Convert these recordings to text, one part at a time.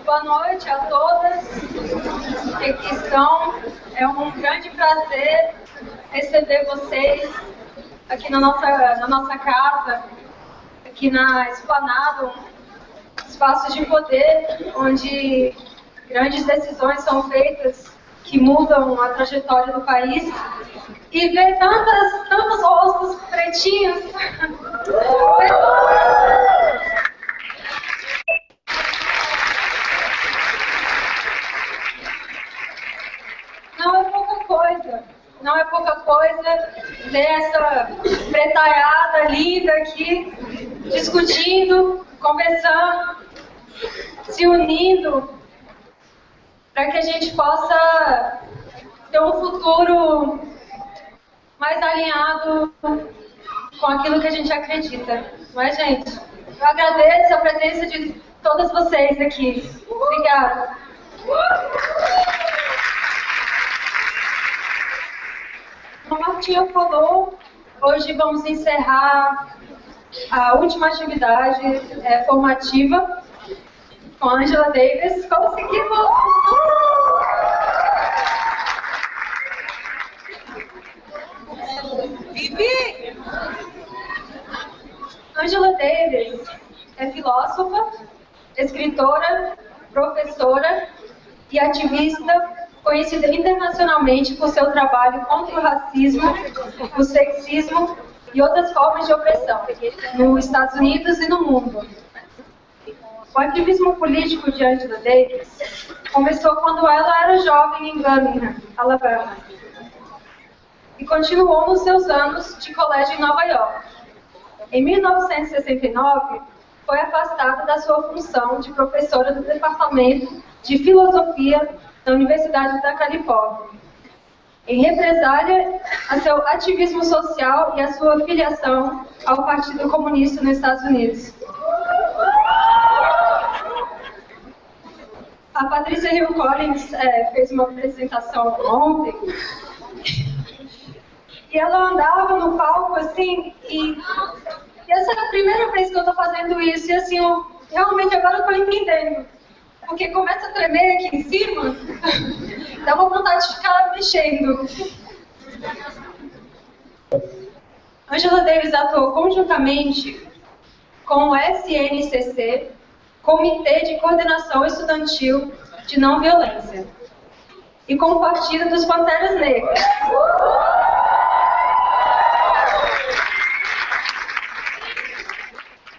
Boa noite a todas que aqui estão. É um grande prazer receber vocês aqui na nossa casa, aqui na Esplanada, um espaço de poder, onde grandes decisões são feitas que mudam a trajetória do país. E ver tantos rostos pretinhos. Não é pouca coisa ver essa pretalhada linda aqui, discutindo, conversando, se unindo, para que a gente possa ter um futuro mais alinhado com aquilo que a gente acredita. Não é, gente? Eu agradeço a presença de todas vocês aqui. Obrigada. Como a Martinha falou, hoje vamos encerrar a última atividade formativa com a Angela Davis. Conseguimos! Vivi! Angela Davis é filósofa, escritora, professora e ativista conhecida internacionalmente por seu trabalho contra o racismo, o sexismo e outras formas de opressão, nos Estados Unidos e no mundo. O ativismo político de Angela Davis começou quando ela era jovem em Birmingham, Alabama, e continuou nos seus anos de colégio em Nova York. Em 1969, foi afastada da sua função de professora do Departamento de Filosofia da Universidade da Califórnia, em represália a seu ativismo social e a sua filiação ao Partido Comunista nos Estados Unidos. A Patrícia Hill Collins fez uma apresentação ontem, e ela andava no palco assim, e essa é a primeira vez que eu estou fazendo isso, e assim, realmente agora eu estou entendendo. Porque começa a tremer aqui em cima, dá uma vontade de ficar mexendo. Angela Davis atuou conjuntamente com o SNCC, Comitê de Coordenação Estudantil de Não Violência, e com o Partido dos Panteras Negras.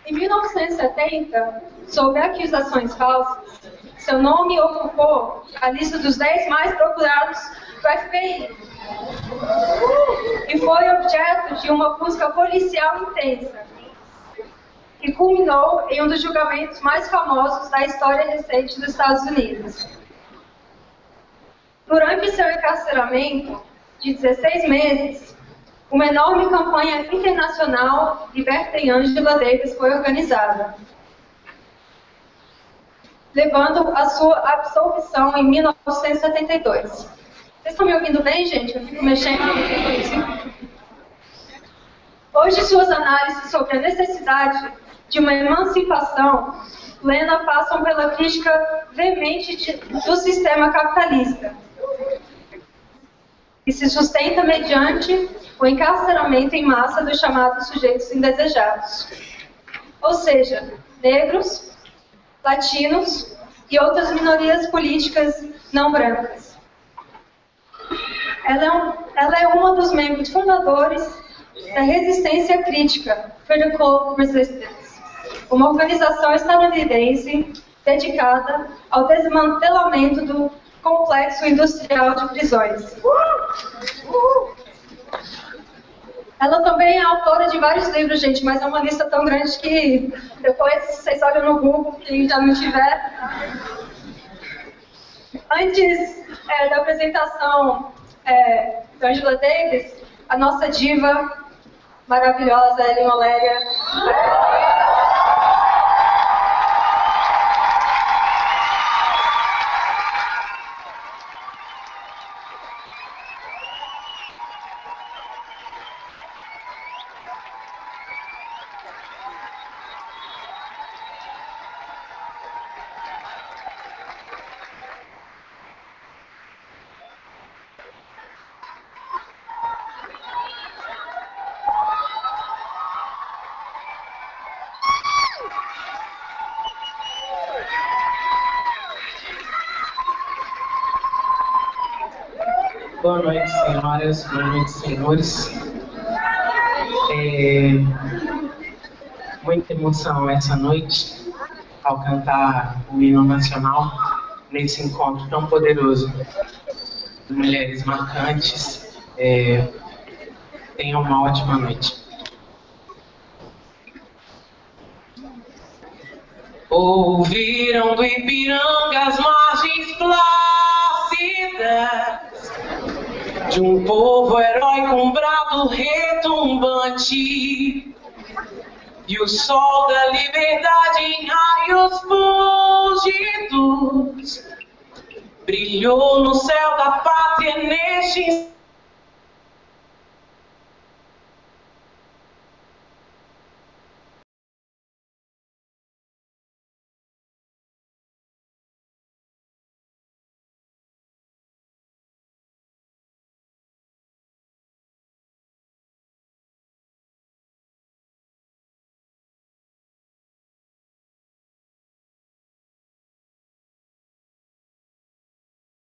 Em 1970, sob acusações falsas, seu nome ocupou a lista dos 10 mais procurados do FBI e foi objeto de uma busca policial intensa, que culminou em um dos julgamentos mais famosos da história recente dos Estados Unidos. Durante seu encarceramento de 16 meses, uma enorme campanha internacional Libertem Angela Davis foi organizada, levando a sua absolvição em 1972. Vocês estão me ouvindo bem, gente? Eu fico mexendo. Hoje, suas análises sobre a necessidade de uma emancipação plena passam pela crítica veemente do sistema capitalista, que se sustenta mediante o encarceramento em massa dos chamados sujeitos indesejados, ou seja, negros, latinos e outras minorias políticas não brancas. Ela é uma dos membros fundadores da Resistência Crítica, Critical Resistance, uma organização estadunidense dedicada ao desmantelamento do complexo industrial de prisões. Ela também é autora de vários livros, gente, mas é uma lista tão grande que depois vocês olham no Google, quem já não tiver. Antes da apresentação da Angela Davis, a nossa diva maravilhosa, Ellen Oléria. Boa noite, senhoras, boa noite, senhores. Muita emoção essa noite ao cantar o hino nacional nesse encontro tão poderoso de mulheres marcantes. Tenham uma ótima noite. Ouviram do Ipiranga as margens plácidas de um povo herói com brado retumbante, e o sol da liberdade em raios fulgidos brilhou no céu da pátria neste instante.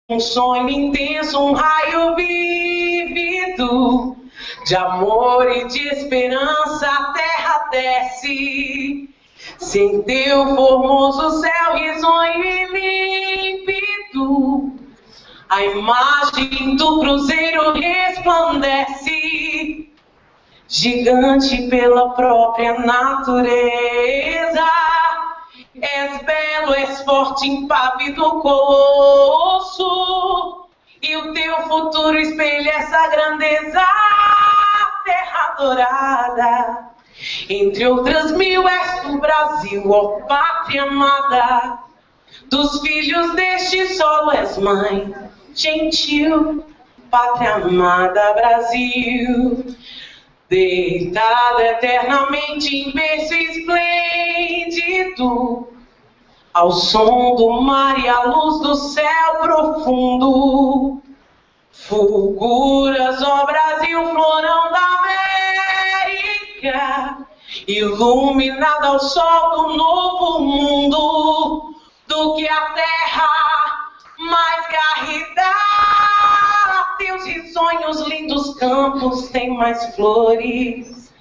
Um sonho intenso, um raio vívido de amor e de esperança, a terra desce. Sem teu formoso céu risonho e límpido, a imagem do cruzeiro resplandece. Gigante pela própria natureza, és belo, és forte, impávido colosso, e o teu futuro espelha essa grandeza, terra dourada. Entre outras mil és do Brasil, ó pátria amada, dos filhos deste solo és mãe, gentil, pátria amada Brasil. Deitada eternamente em berço esplêndido, ao som do mar e à luz do céu profundo, fulguras, ó Brasil, florão da América, iluminada ao sol do novo mundo, do que a terra mais garrida. Teus risonhos, lindos campos têm mais flores,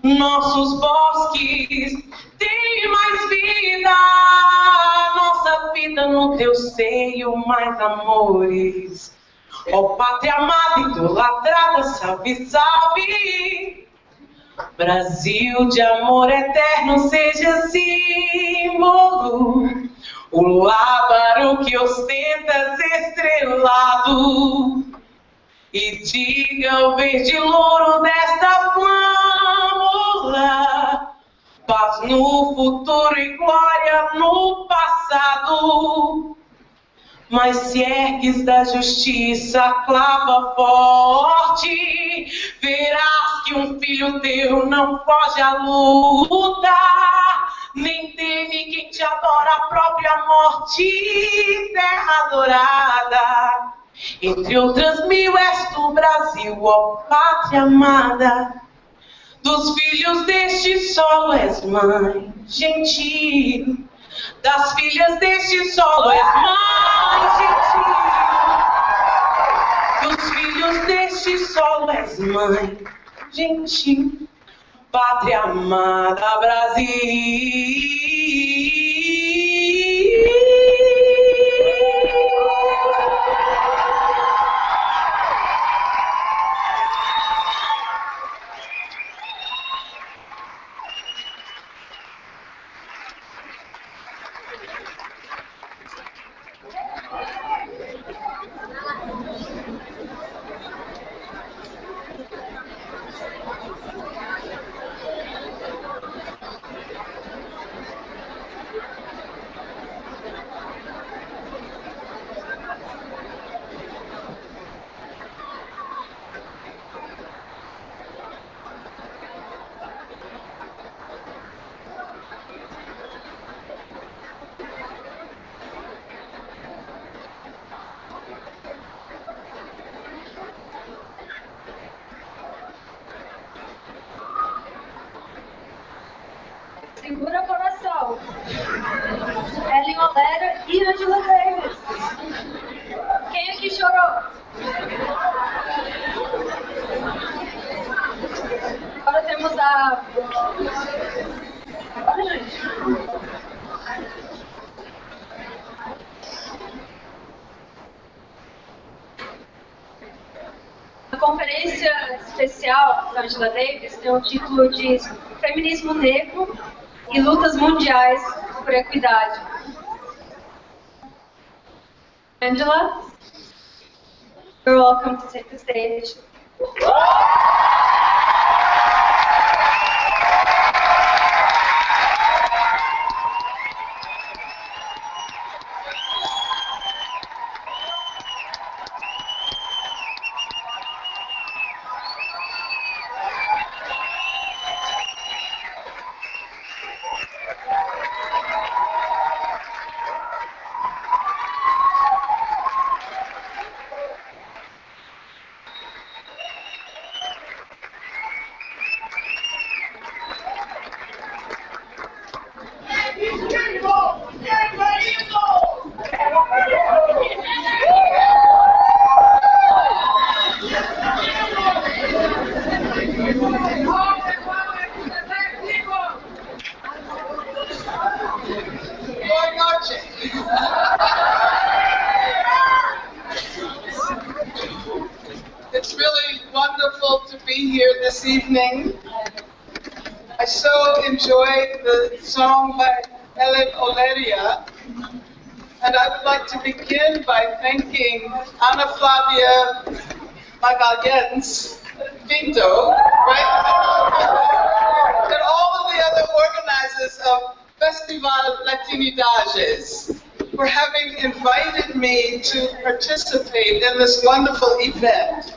nossos bosques têm mais vida, nossa vida no teu seio mais amores. Ó pátria amada, idolatrada, salve, salve. Brasil de amor eterno, seja símbolo, o lábaro que ostentas estrelado, e diga o verde louro desta flâmula, paz no futuro e glória no passado. Mas se ergues da justiça clava forte, verás que um filho teu não foge à luta, nem teme quem te adora a própria morte, terra dourada. Entre outras mil és do Brasil, ó pátria amada, dos filhos deste solo és mãe gentil, das filhas deste solo és mãe gentil, dos filhos deste solo és mãe gentil, pátria amada Brasil. Especial, Ellen Olera e Angela Davis. Quem aqui chorou? Agora temos a... Olha, gente. A Conferência Especial da Angela Davis tem o título de Feminismo, Negro e Lutas Mundiais por Equidade. Angela, you're welcome to take the stage. It's really wonderful to be here this evening. I so enjoyed the song by Ellen Oleria, and I would like to begin by thanking Ana Flavia Magalhães Pinto, right? And all of the other organizers of Póstv Latinidades for having invited me to participate in this wonderful event.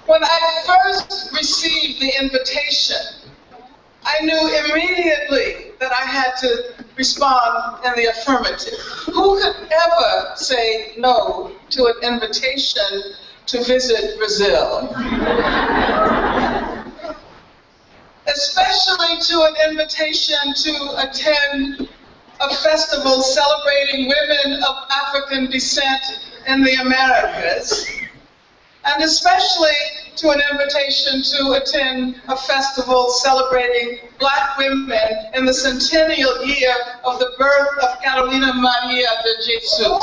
When I first received the invitation, I knew immediately that I had to respond in the affirmative. Who could ever say no to an invitation to visit Brazil? Especially to an invitation to attend a festival celebrating women of African descent in the Americas, and especially to an invitation to attend a festival celebrating Black women in the centennial year of the birth of Carolina Maria de Jesus.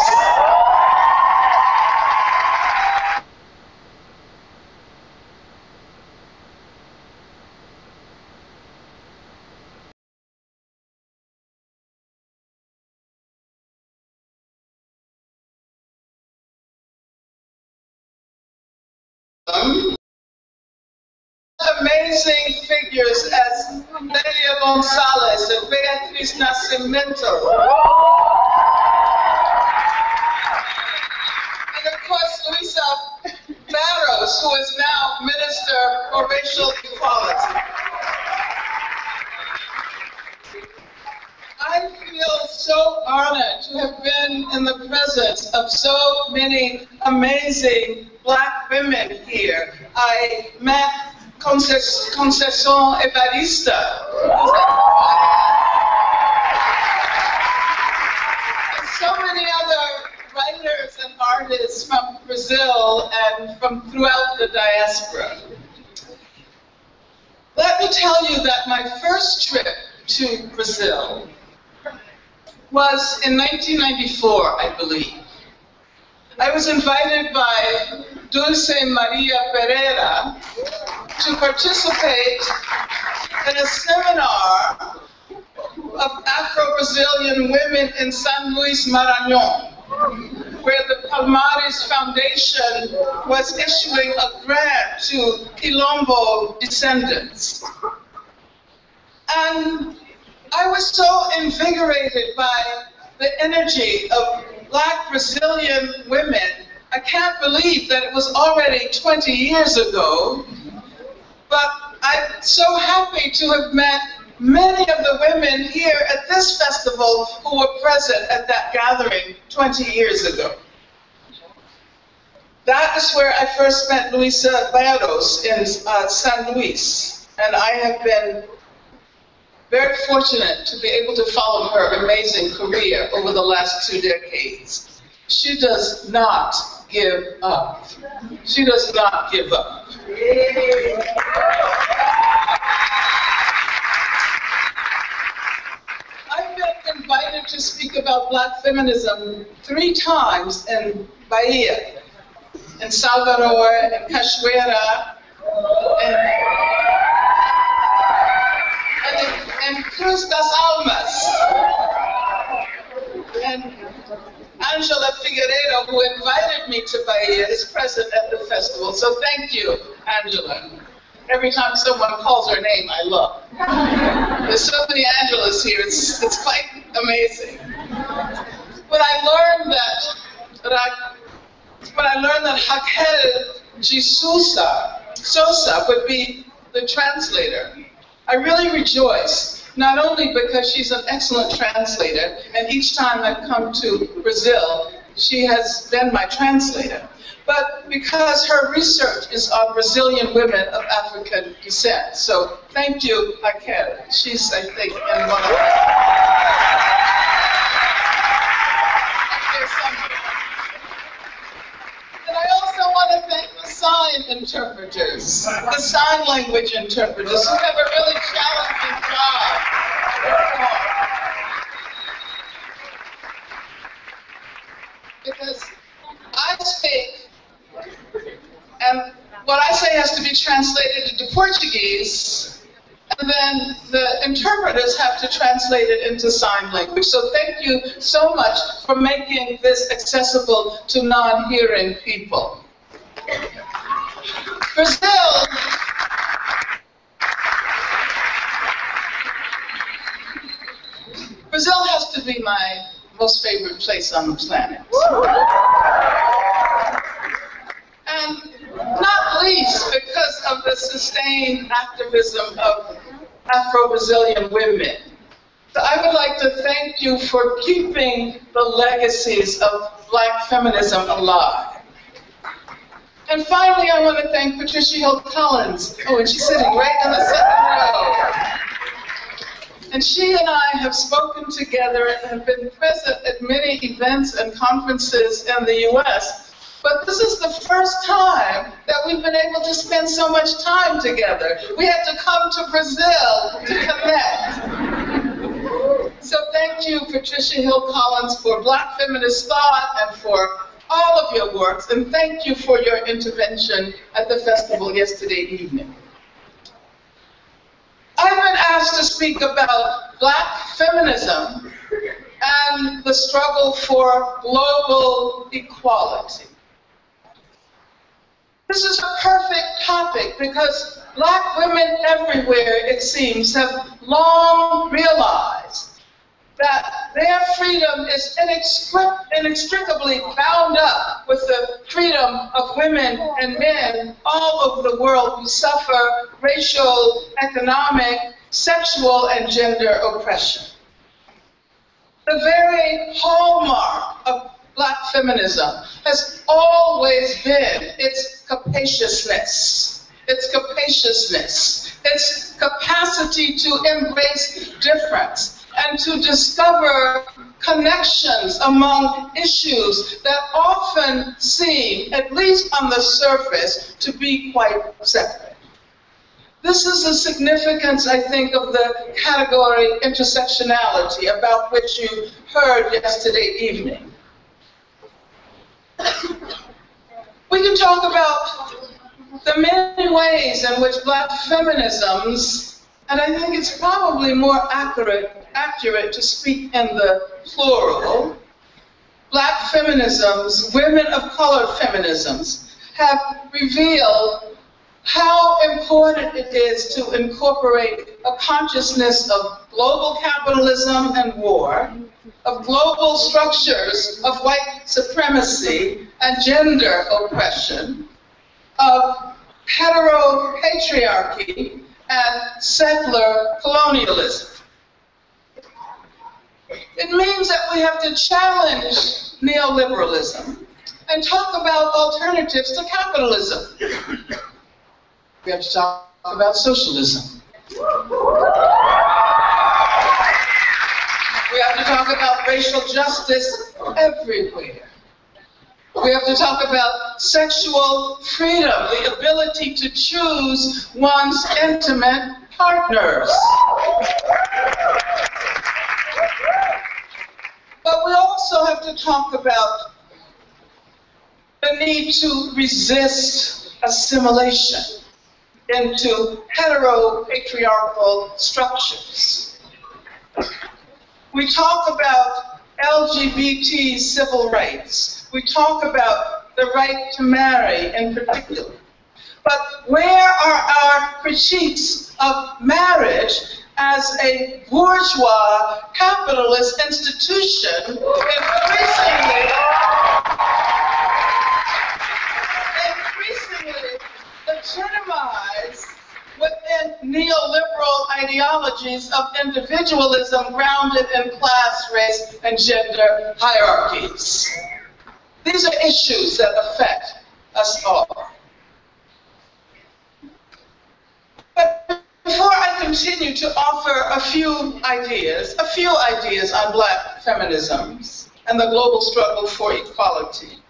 Amazing figures as Maria Gonzalez and Beatriz Nascimento. And of course, Luisa Barros, who is now Minister for Racial Equality. I feel so honored to have been in the presence of so many amazing Black women here. I met Conceição Evarista, and so many other writers and artists from Brazil and from throughout the diaspora. Let me tell you that my first trip to Brazil was in 1994, I believe. I was invited by Dulce Maria Pereira to participate in a seminar of Afro-Brazilian women in San Luis Maranhão, where the Palmares Foundation was issuing a grant to Quilombo descendants. And I was so invigorated by the energy of Black Brazilian women. I can't believe that it was already 20 years ago, but I'm so happy to have met many of the women here at this festival who were present at that gathering 20 years ago. That is where I first met Luisa Barros in San Luis, and I have been very fortunate to be able to follow her amazing career over the last 2 decades. She does not give up. She does not give up. I've been invited to speak about Black feminism 3 times in Bahia, in Salvador, in Cachoeira, and Cruz das Almas. And Angela Figueiredo, who invited me to Bahia, is present at the festival. So thank you, Angela. Every time someone calls her name, I look. There's so many Angelas here, it's quite amazing. When I learned that Raquel G. Sosa would be the translator, I really rejoiced. Not only because she's an excellent translator, and each time I've come to Brazil, she has been my translator, but because her research is on Brazilian women of African descent. So thank you, Raquel. She's, I think, in one of And I also want to thank the sign interpreters, the sign language interpreters, who have a really challenging job. Because I speak, and what I say has to be translated into Portuguese, and then the interpreters have to translate it into sign language. So thank you so much for making this accessible to non-hearing people. Brazil has to be my most favorite place on the planet. And not least because of the sustained activism of Afro-Brazilian women. So I would like to thank you for keeping the legacies of Black feminism alive. And finally, I want to thank Patricia Hill Collins. Oh, and she's sitting right in the second row. And she and I have spoken together and have been present at many events and conferences in the US. But this is the first time that we've been able to spend so much time together. We had to come to Brazil to connect. So thank you, Patricia Hill Collins, for Black feminist thought and for all of your works. And thank you for your intervention at the festival yesterday evening. I've been asked to speak about Black feminism and the struggle for global equality. This is a perfect topic because Black women everywhere, it seems, have long realized that their freedom is inextricably bound up with the freedom of women and men all over the world who suffer racial, economic, sexual, and gender oppression. The very hallmark of Black feminism has always been its capaciousness, its capacity to embrace difference, and to discover connections among issues that often seem, at least on the surface, to be quite separate. This is the significance, I think, of the category intersectionality, about which you heard yesterday evening. We can talk about the many ways in which Black feminisms, and I think it's probably more accurate to speak in the plural, Black feminisms, women of color feminisms, have revealed how important it is to incorporate a consciousness of global capitalism and war, of global structures of white supremacy and gender oppression, of heteropatriarchy and settler colonialism. It means that we have to challenge neoliberalism and talk about alternatives to capitalism. We have to talk about socialism. We have to talk about racial justice everywhere. We have to talk about sexual freedom, the ability to choose one's intimate partners. But we also have to talk about the need to resist assimilation into hetero-patriarchal structures. We talk about LGBT civil rights. We talk about the right to marry in particular. But where are our critiques of marriage as a bourgeois capitalist institution increasingly legitimized within neoliberal ideologies of individualism grounded in class, race, and gender hierarchies? These are issues that affect us all. But before I continue to offer a few ideas on Black feminisms and the global struggle for equality,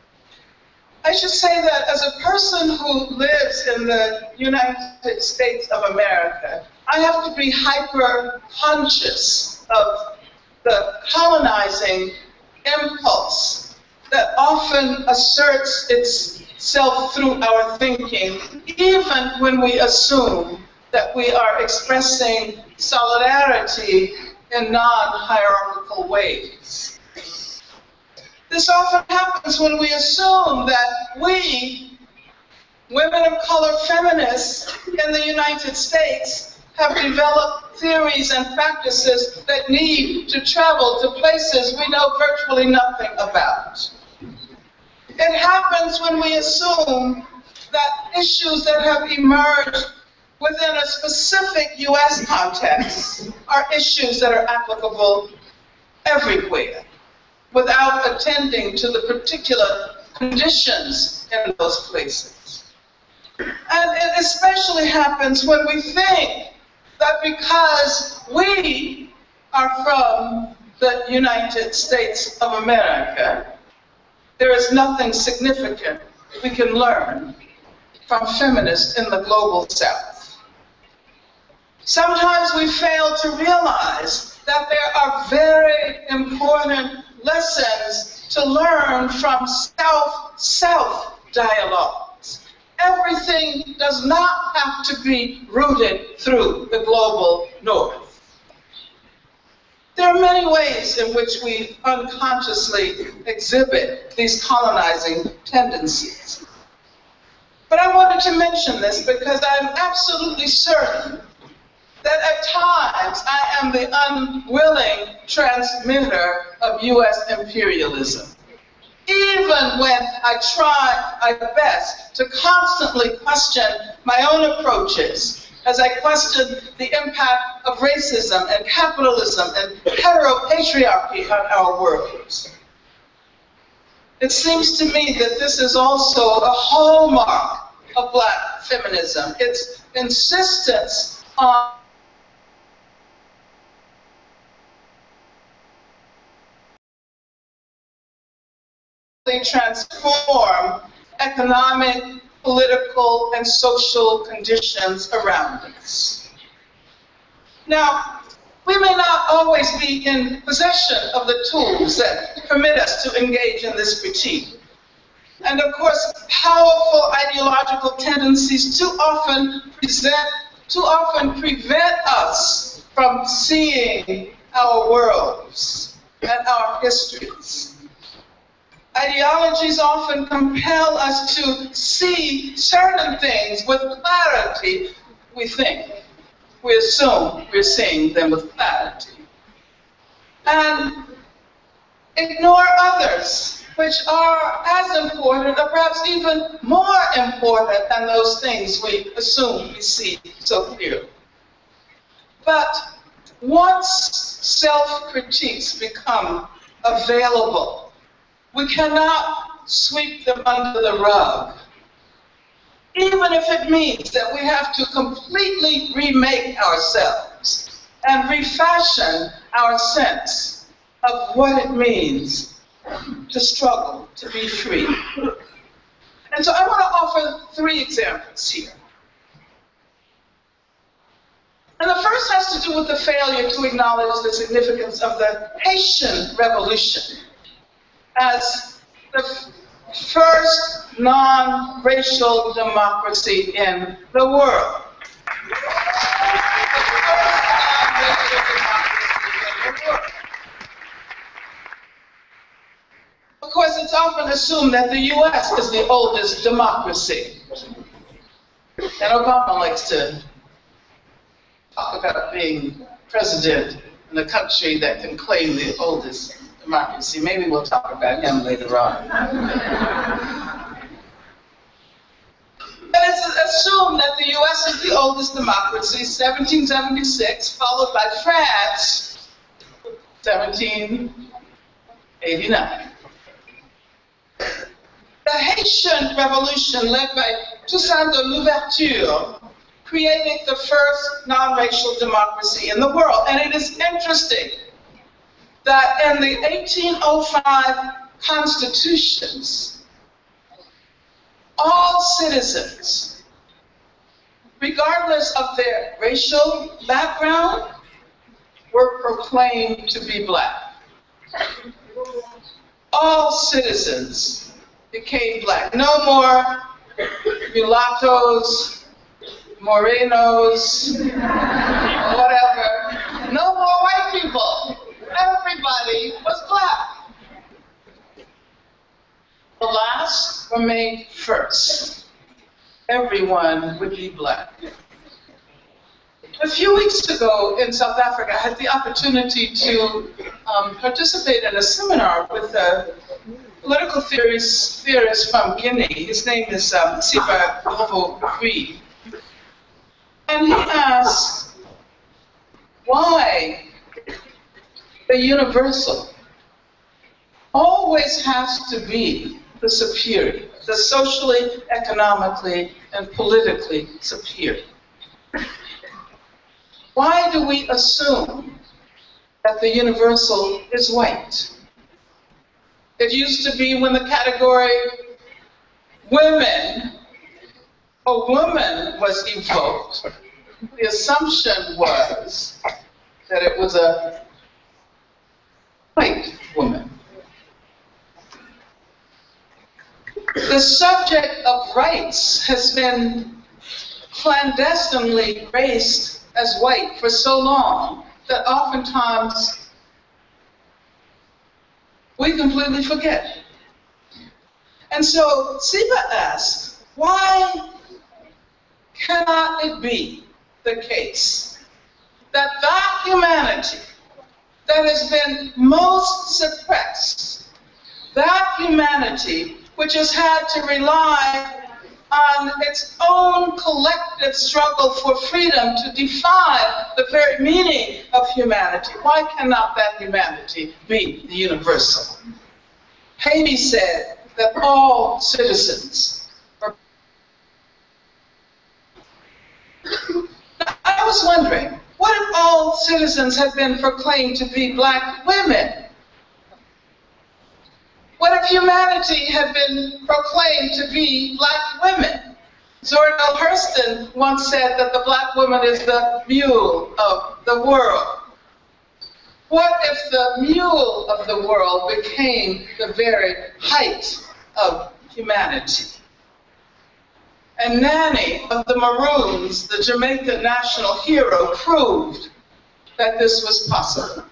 I should say that as a person who lives in the United States of America, I have to be hyper-conscious of the colonizing impulse that often asserts itself through our thinking, even when we assume that we are expressing solidarity in non-hierarchical ways. This often happens when we assume that we, women of color feminists in the United States, have developed theories and practices that need to travel to places we know virtually nothing about. It happens when we assume that issues that have emerged within a specific US context are issues that are applicable everywhere, without attending to the particular conditions in those places. And it especially happens when we think that because we are from the United States of America, there is nothing significant we can learn from feminists in the global South. Sometimes we fail to realize that there are very important lessons to learn from South-South dialogues. Everything does not have to be rooted through the global North. There are many ways in which we unconsciously exhibit these colonizing tendencies. But I wanted to mention this because I'm absolutely certain that at times I am the unwilling transmitter of US imperialism. Even when I try my best to constantly question my own approaches, as I question the impact of racism and capitalism and heteropatriarchy on our worlds. It seems to me that this is also a hallmark of Black feminism, its insistence on transform economic, political, and social conditions around us. Now, we may not always be in possession of the tools that permit us to engage in this critique. And of course, powerful ideological tendencies too often prevent us from seeing our worlds and our histories. Ideologies often compel us to see certain things with clarity, we think. We assume we're seeing them with clarity. And ignore others, which are as important, or perhaps even more important than those things we assume we see so clearly. But once self-critiques become available, we cannot sweep them under the rug, even if it means that we have to completely remake ourselves and refashion our sense of what it means to struggle, to be free. And so I want to offer 3 examples here. And the first has to do with the failure to acknowledge the significance of the Haitian Revolution as the first non-racial democracy in the world. Of course, it's often assumed that the U.S. is the oldest democracy. And Obama likes to talk about being president in a country that can claim the oldest democracy. Maybe we'll talk about him later on. But it's assumed that the U.S. is the oldest democracy, 1776, followed by France, 1789. The Haitian Revolution, led by Toussaint de Louverture, created the first non-racial democracy in the world. And it is interesting that in the 1805 constitutions, all citizens, regardless of their racial background, were proclaimed to be black. All citizens became black. No more mulattoes, morenos, whatever. No more white people. Everybody was black. The last were made first. Everyone would be black. A few weeks ago in South Africa, I had the opportunity to participate in a seminar with a political theorist from Guinea. His name is Siba Reed. And he asked why the universal always has to be the superior, the socially, economically, and politically superior. Why do we assume that the universal is white? It used to be when the category women or woman was evoked, the assumption was that it was a white woman. The subject of rights has been clandestinely raised as white for so long that oftentimes we completely forget. And so Siba asks, why cannot it be the case that that humanity that has been most suppressed, that humanity which has had to rely on its own collective struggle for freedom to define the very meaning of humanity, why cannot that humanity be the universal? Haiti said that all citizens are. Now, I was wondering, what if all citizens had been proclaimed to be black women? What if humanity had been proclaimed to be black women? Zora Neale Hurston once said that the black woman is the mule of the world. What if the mule of the world became the very height of humanity? And Nanny of the Maroons, the Jamaican national hero, proved that this was possible.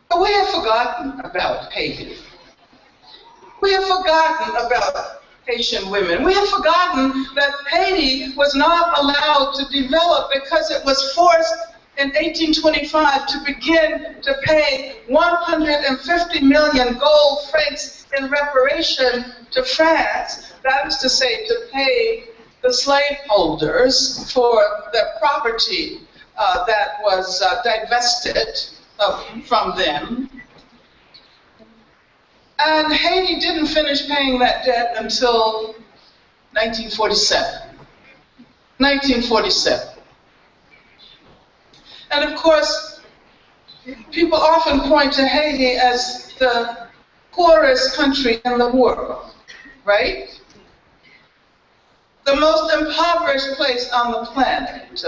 But we have forgotten about Haiti. We have forgotten about Haitian women. We have forgotten that Haiti was not allowed to develop because it was forced in 1825 to begin to pay 150 million gold francs in reparation to France. That is to say, to pay the slaveholders for their property that was divested from them. And Haiti didn't finish paying that debt until 1947. 1947. And of course, people often point to Haiti as the poorest country in the world, right? The most impoverished place on the planet.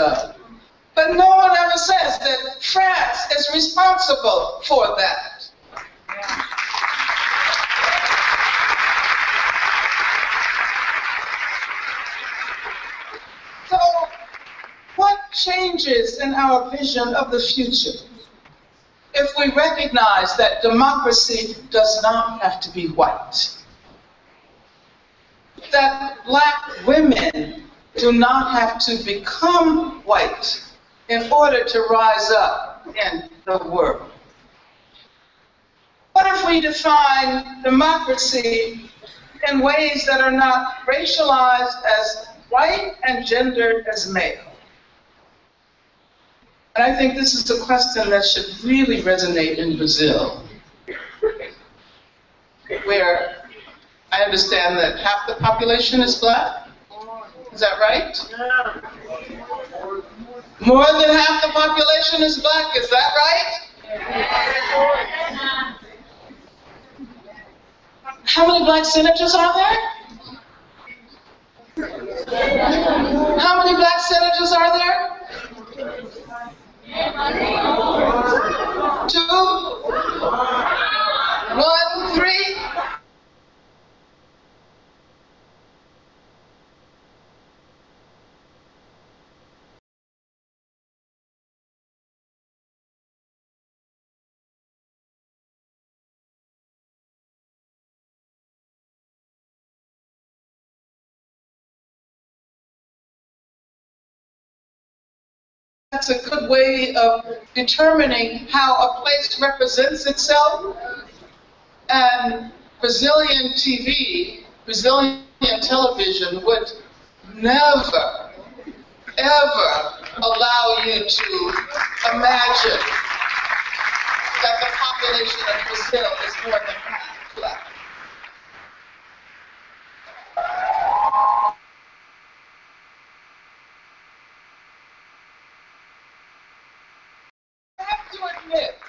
But no one ever says that France is responsible for that. So, what changes in our vision of the future if we recognize that democracy does not have to be white? That black women do not have to become white in order to rise up in the world? What if we define democracy in ways that are not racialized as white and gendered as male? And I think this is a question that should really resonate in Brazil, where I understand that half the population is black. Is that right? More than half the population is black. Is that right? How many black senators are there? How many black senators are there? 2? 1? 3? That's a good way of determining how a place represents itself. And Brazilian TV, Brazilian television would never, ever allow you to imagine that the population of Brazil is more than half black.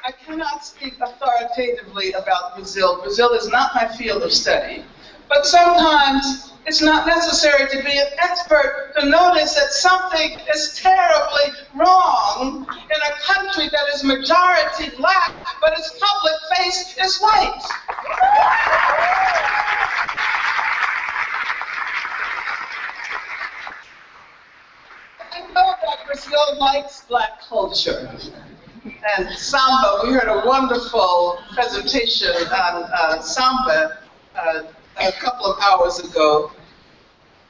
I cannot speak authoritatively about Brazil. Brazil is not my field of study. But sometimes it's not necessary to be an expert to notice that something is terribly wrong in a country that is majority black, but its public face is white. I know that Brazil likes black culture. And samba, we heard a wonderful presentation on samba a couple of hours ago.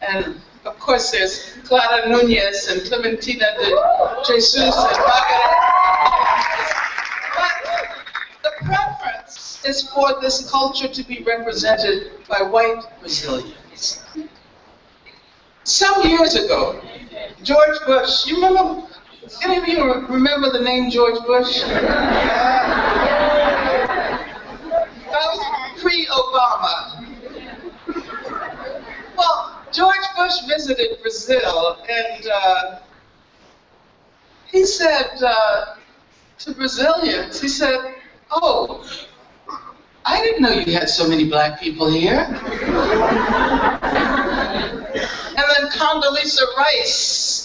And of course there's Clara Nunez and Clementina de Jesus and Margaret. But the preference is for this culture to be represented by white Brazilians. Some years ago, George Bush, you remember? Any of you remember the name George Bush? That was pre-Obama. Well, George Bush visited Brazil, and he said to Brazilians, he said, "Oh, I didn't know you had so many black people here." And then Condoleezza Rice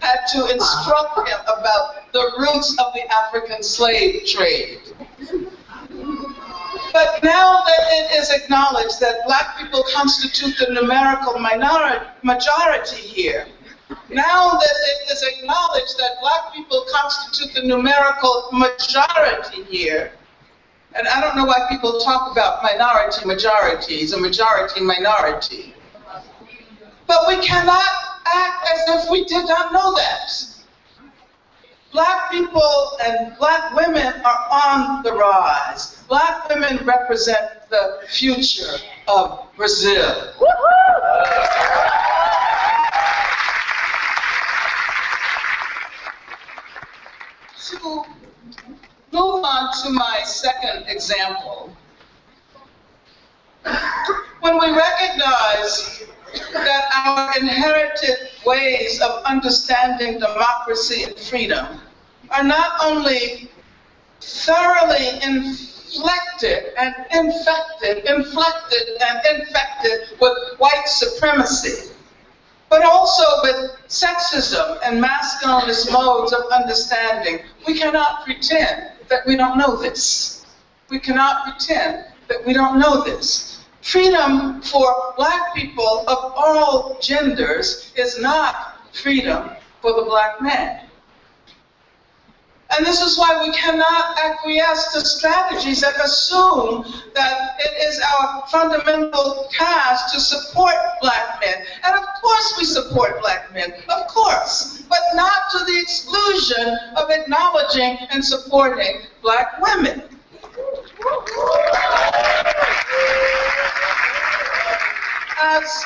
had to instruct him about the roots of the African slave trade. But now that it is acknowledged that black people constitute the numerical majority here, now that it is acknowledged that black people constitute the numerical majority here, and I don't know why people talk about minority majorities, a majority minority, but we cannot act as if we did not know that. Black people and black women are on the rise. Black women represent the future of Brazil. To move on to my second example, when we recognize that our inherited ways of understanding democracy and freedom are not only thoroughly inflected and infected with white supremacy, but also with sexism and masculinist modes of understanding. We cannot pretend that we don't know this. We cannot pretend that we don't know this. Freedom for black people of all genders is not freedom for the black man. And this is why we cannot acquiesce to strategies that assume that it is our fundamental task to support black men. And of course we support black men, of course, but not to the exclusion of acknowledging and supporting black women. As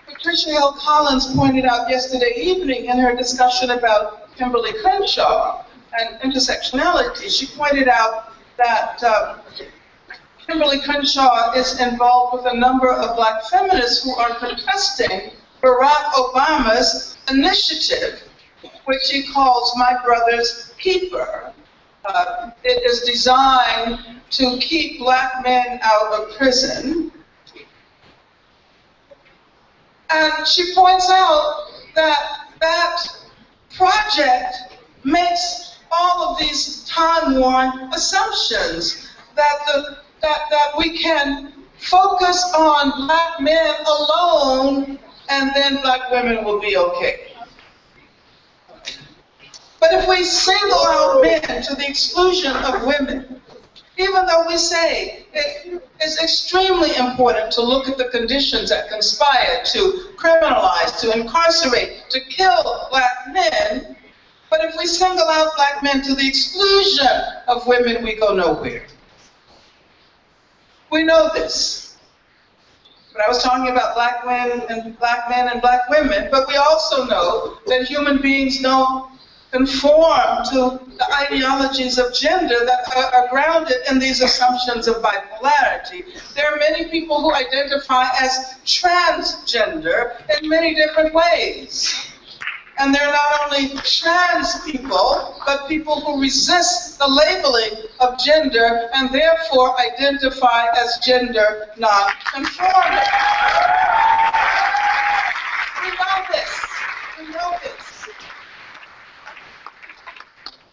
Patricia Hill Collins pointed out yesterday evening in her discussion about Kimberly Crenshaw and intersectionality, she pointed out that Kimberly Crenshaw is involved with a number of black feminists who are contesting Barack Obama's initiative, which he calls My Brother's Keeper. It is designed to keep black men out of prison. And she points out that that project makes all of these time-worn assumptions that we can focus on black men alone and then black women will be okay. But if we single out men to the exclusion of women, even though we say it is extremely important to look at the conditions that conspire to criminalize, to incarcerate, to kill black men, but if we single out black men to the exclusion of women, we go nowhere. We know this. But I was talking about black men and black women, but we also know that human beings don't conform to the ideologies of gender that are grounded in these assumptions of bipolarity. There are many people who identify as transgender in many different ways. And they're not only trans people, but people who resist the labeling of gender and therefore identify as gender non-conforming. We know this. We know this.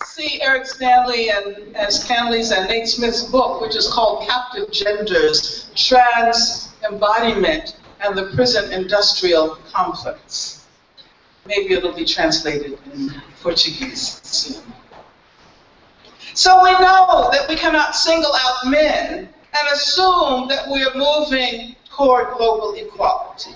See Eric Stanley's and Nate Smith's book, which is called Captive Genders, Trans Embodiment and the Prison Industrial Complex. Maybe it'll be translated in Portuguese soon. So we know that we cannot single out men and assume that we are moving toward global equality.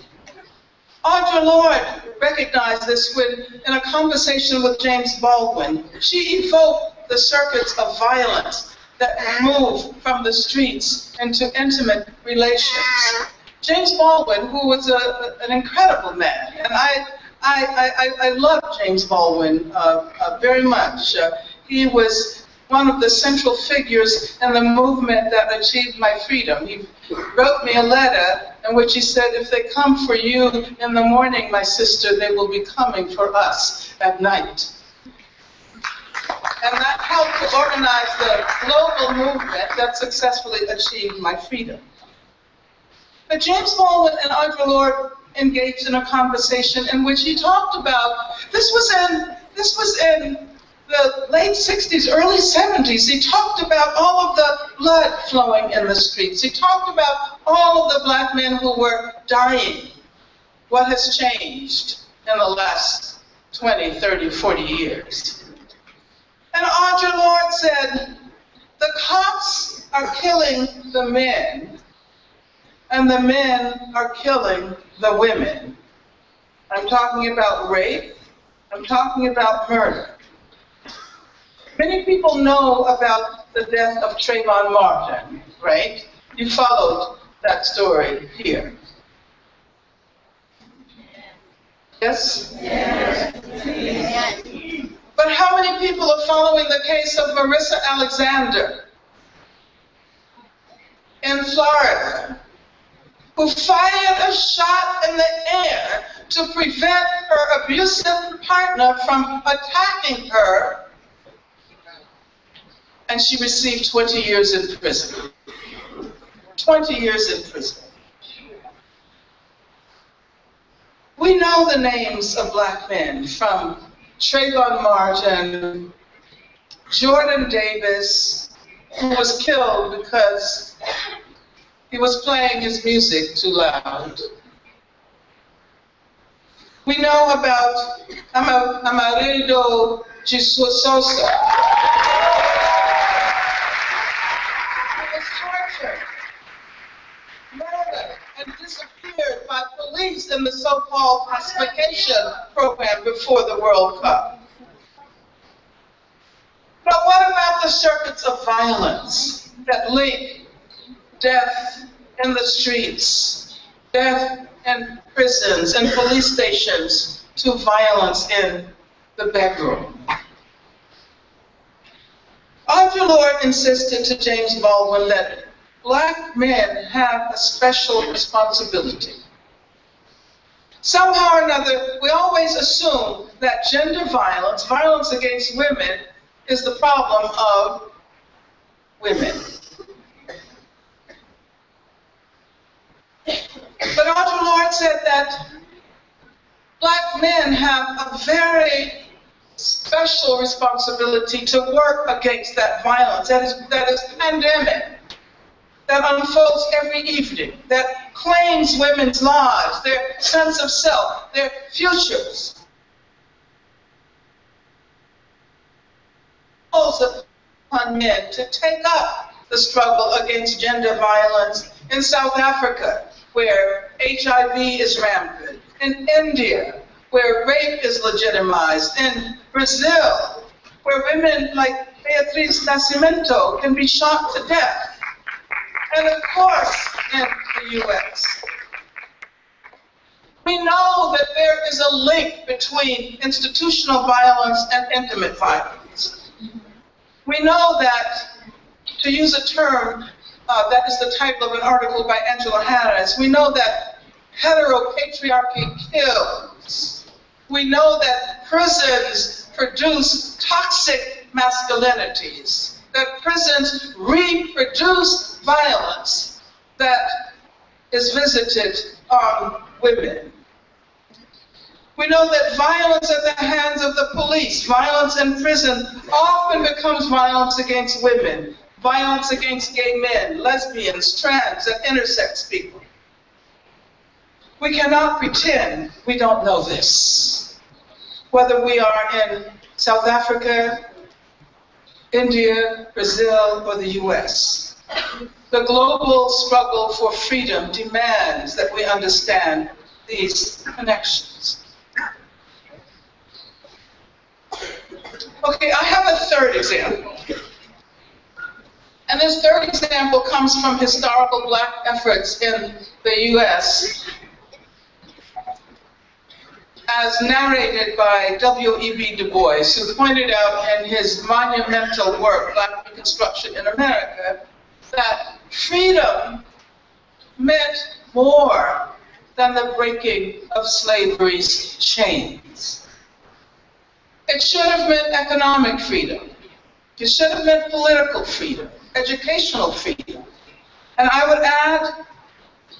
Audre Lorde recognized this when, in a conversation with James Baldwin, she evoked the circuits of violence that move from the streets into intimate relations. James Baldwin, who was an incredible man, and I love James Baldwin very much. He was one of the central figures in the movement that achieved my freedom. He wrote me a letter in which he said, if they come for you in the morning, my sister, they will be coming for us at night. And that helped to organize the global movement that successfully achieved my freedom. But James Baldwin and Audre Lorde engaged in a conversation in which he talked about, this was in the late 60s, early 70s, he talked about all of the blood flowing in the streets. He talked about all of the black men who were dying. What has changed in the last 20, 30, 40 years? And Audre Lorde said, the cops are killing the men, and the men are killing the women. I'm talking about rape. I'm talking about murder. Many people know about the death of Trayvon Martin, right? You followed that story here. Yes? Yes. But how many people are following the case of Marissa Alexander in Florida, who fired a shot in the air to prevent her abusive partner from attacking her and she received 20 years in prison. 20 years in prison. We know the names of black men, from Trayvon Martin, Jordan Davis, who was killed because he was playing his music too loud. We know about Amarildo Sosa, who was tortured, murdered, and disappeared by police in the so-called pacification program before the World Cup. But what about the circuits of violence that link death in the streets, death in prisons and police stations, to violence in the bedroom? Audre Lorde insisted to James Baldwin that black men have a special responsibility. Somehow or another, we always assume that gender violence, violence against women, is the problem of women. But Audre Lorde said that black men have a very special responsibility to work against that violence, that is pandemic, that unfolds every evening, that claims women's lives, their sense of self, their futures. Calls upon men to take up the struggle against gender violence in South Africa, where HIV is rampant, in India, where rape is legitimized, in Brazil, where women like Beatriz Nascimento can be shot to death, and of course in the US. We know that there is a link between institutional violence and intimate violence. We know that, to use a term that is the title of an article by Angela Harris, we know that heteropatriarchy kills. We know that prisons produce toxic masculinities, that prisons reproduce violence that is visited on women. We know that violence at the hands of the police, violence in prison, often becomes violence against women, violence against gay men, lesbians, trans, and intersex people. We cannot pretend we don't know this. Whether we are in South Africa, India, Brazil, or the US. The global struggle for freedom demands that we understand these connections. Okay, I have a third example. And this third example comes from historical black efforts in the US, as narrated by W.E.B. Du Bois, who pointed out in his monumental work, Black Reconstruction in America, that freedom meant more than the breaking of slavery's chains. It should have meant economic freedom. It should have meant political freedom, educational freedom. And I would add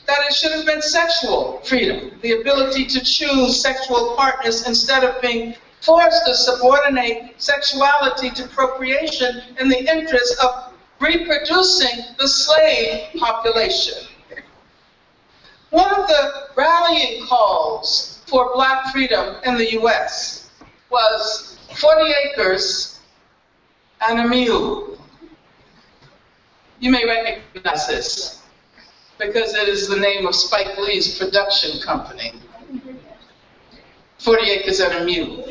that it should have been sexual freedom, the ability to choose sexual partners instead of being forced to subordinate sexuality to procreation in the interest of reproducing the slave population. One of the rallying calls for black freedom in the US was 40 acres and a mule. You may recognize this because it is the name of Spike Lee's production company. 40 acres and a mule.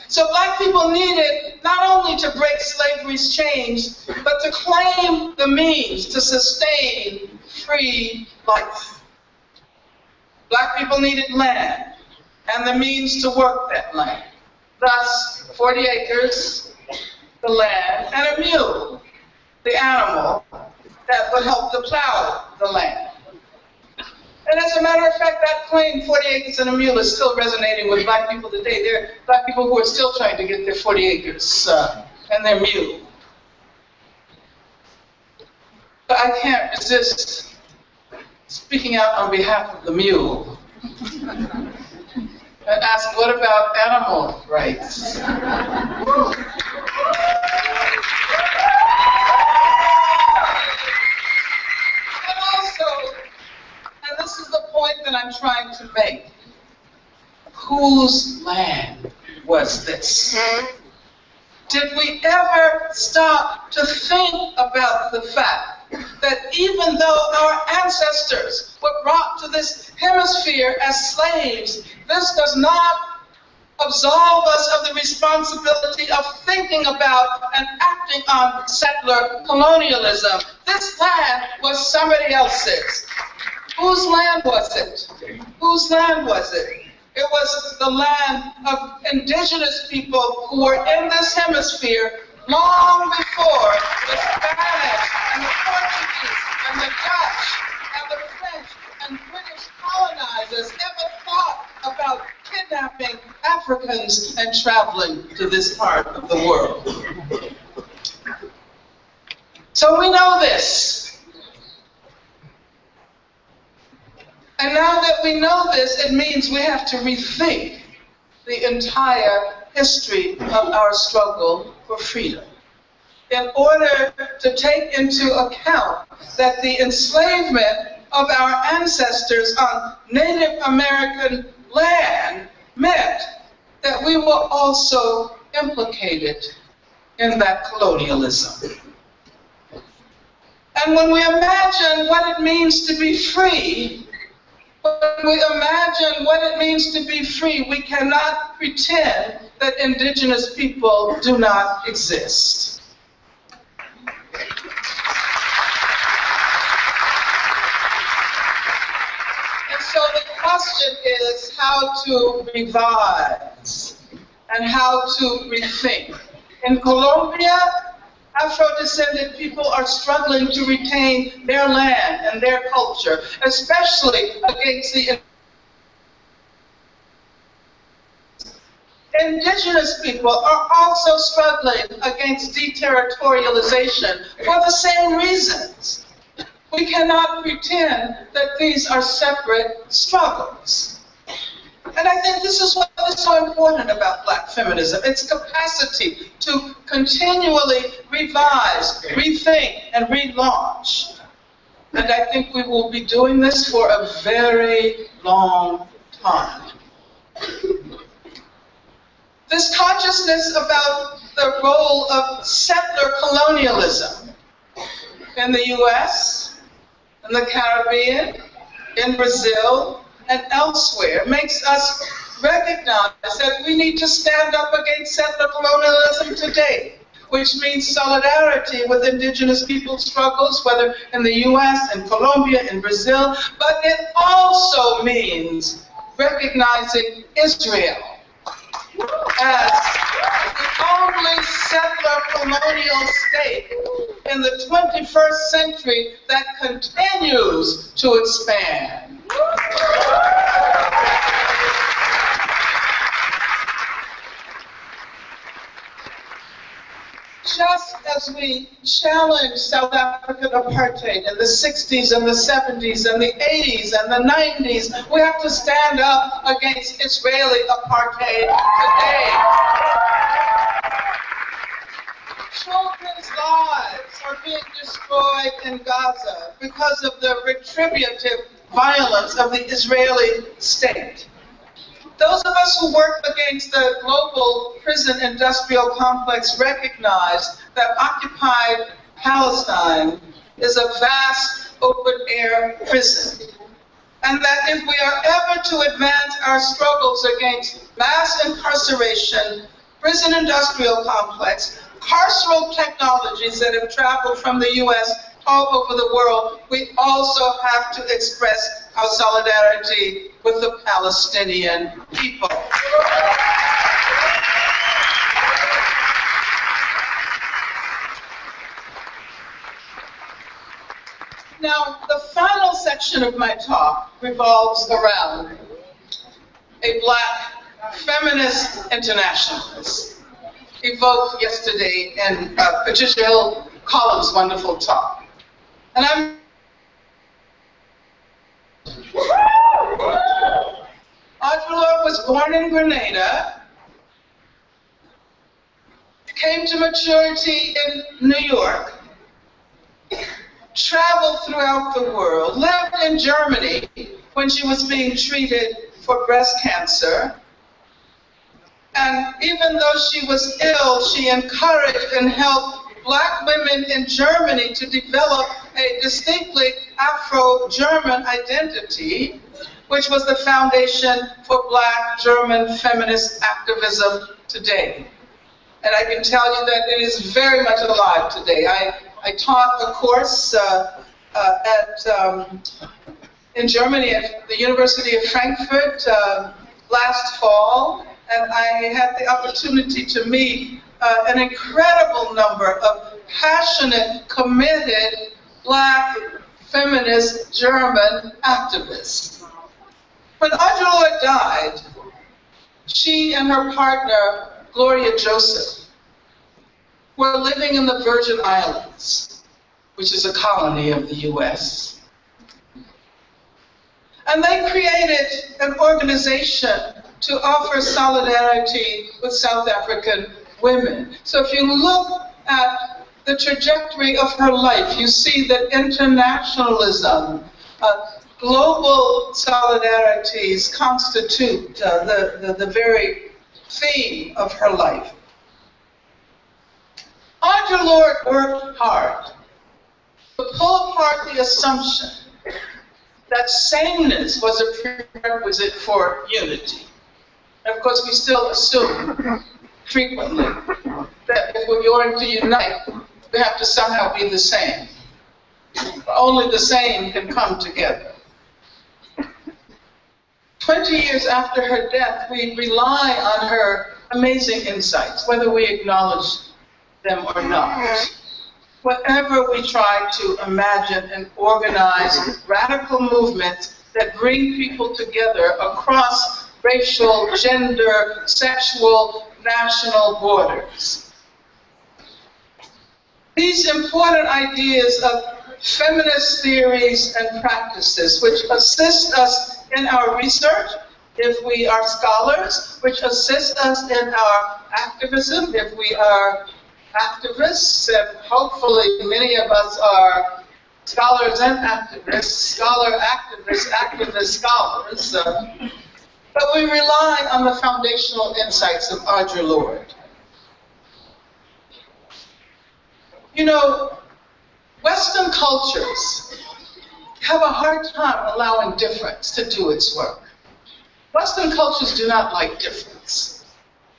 So black people needed not only to break slavery's chains, but to claim the means to sustain free life. Black people needed land and the means to work that land. Thus, 40 acres, the land, and a mule, the animal that would help to plow the land. And as a matter of fact, that claim, 40 acres and a mule, is still resonating with black people today. There are black people who are still trying to get their 40 acres and their mule. But I can't resist speaking out on behalf of the mule and ask, what about animal rights? And also, and this is the point that I'm trying to make, whose land was this? Did we ever stop to think about the fact that even though our ancestors were brought to this hemisphere as slaves, this does not absolve us of the responsibility of thinking about and acting on settler colonialism? This land was somebody else's. Whose land was it? Whose land was it? It was the land of indigenous people who were in this hemisphere long before the Spanish and the Portuguese and the Dutch and the French and British colonizers ever thought about kidnapping Africans and traveling to this part of the world. So we know this. And now that we know this, it means we have to rethink the entire history of our struggle for freedom in order to take into account that the enslavement of our ancestors on Native American land meant that we were also implicated in that colonialism. And when we imagine what it means to be free, when we imagine what it means to be free, we cannot pretend that indigenous people do not exist. And so the question is how to revise and how to rethink. In Colombia, Afro-descended people are struggling to retain their land and their culture, especially against the indigenous people are also struggling against deterritorialization for the same reasons. We cannot pretend that these are separate struggles. And I think this is what is so important about Black feminism, its capacity to continually revise, rethink, and relaunch. And I think we will be doing this for a very long time. This consciousness about the role of settler colonialism in the US, in the Caribbean, in Brazil, and elsewhere makes us recognize that we need to stand up against settler colonialism today, which means solidarity with indigenous people's struggles, whether in the US, in Colombia, in Brazil, but it also means recognizing Israel as the only settler colonial state in the 21st century that continues to expand. Just as we challenged South African apartheid in the 60s and the 70s and the 80s and the 90s, we have to stand up against Israeli apartheid today. Children's lives are being destroyed in Gaza because of the retributive violence of the Israeli state. Those of us who work against the global prison industrial complex recognize that occupied Palestine is a vast open-air prison, and that if we are ever to advance our struggles against mass incarceration, prison industrial complex, carceral technologies that have traveled from the US all over the world, we also have to express our solidarity with the Palestinian people. Now, the final section of my talk revolves around a Black feminist internationalist evoked yesterday in Patricia Hill Collins' wonderful talk. And Audre Lorde was born in Grenada, came to maturity in New York, traveled throughout the world, lived in Germany when she was being treated for breast cancer. And even though she was ill, she encouraged and helped Black women in Germany to develop a distinctly Afro-German identity, which was the foundation for Black German feminist activism today. And I can tell you that it is very much alive today. I taught a course in Germany at the University of Frankfurt last fall, and I had the opportunity to meet an incredible number of passionate, committed Black feminist German activists. When Audre Lorde died, she and her partner, Gloria Joseph, were living in the Virgin Islands, which is a colony of the US. And they created an organization to offer solidarity with South African women. So if you look at the trajectory of her life, you see that internationalism, global solidarities constitute the very theme of her life. Audre Lorde worked hard to pull apart the assumption that sameness was a prerequisite for unity. And of course, we still assume frequently that if we're going to unite, we have to somehow be the same. Only the same can come together. 20 years after her death, we rely on her amazing insights, whether we acknowledge them or not. Whenever we try to imagine and organize radical movements that bring people together across racial, gender, sexual, national borders. These important ideas of feminist theories and practices which assist us in our research if we are scholars, which assist us in our activism if we are activists, and hopefully many of us are scholars and activists, scholar activists, activist scholars. But we rely on the foundational insights of Audre Lorde. You know, Western cultures have a hard time allowing difference to do its work. Western cultures do not like difference.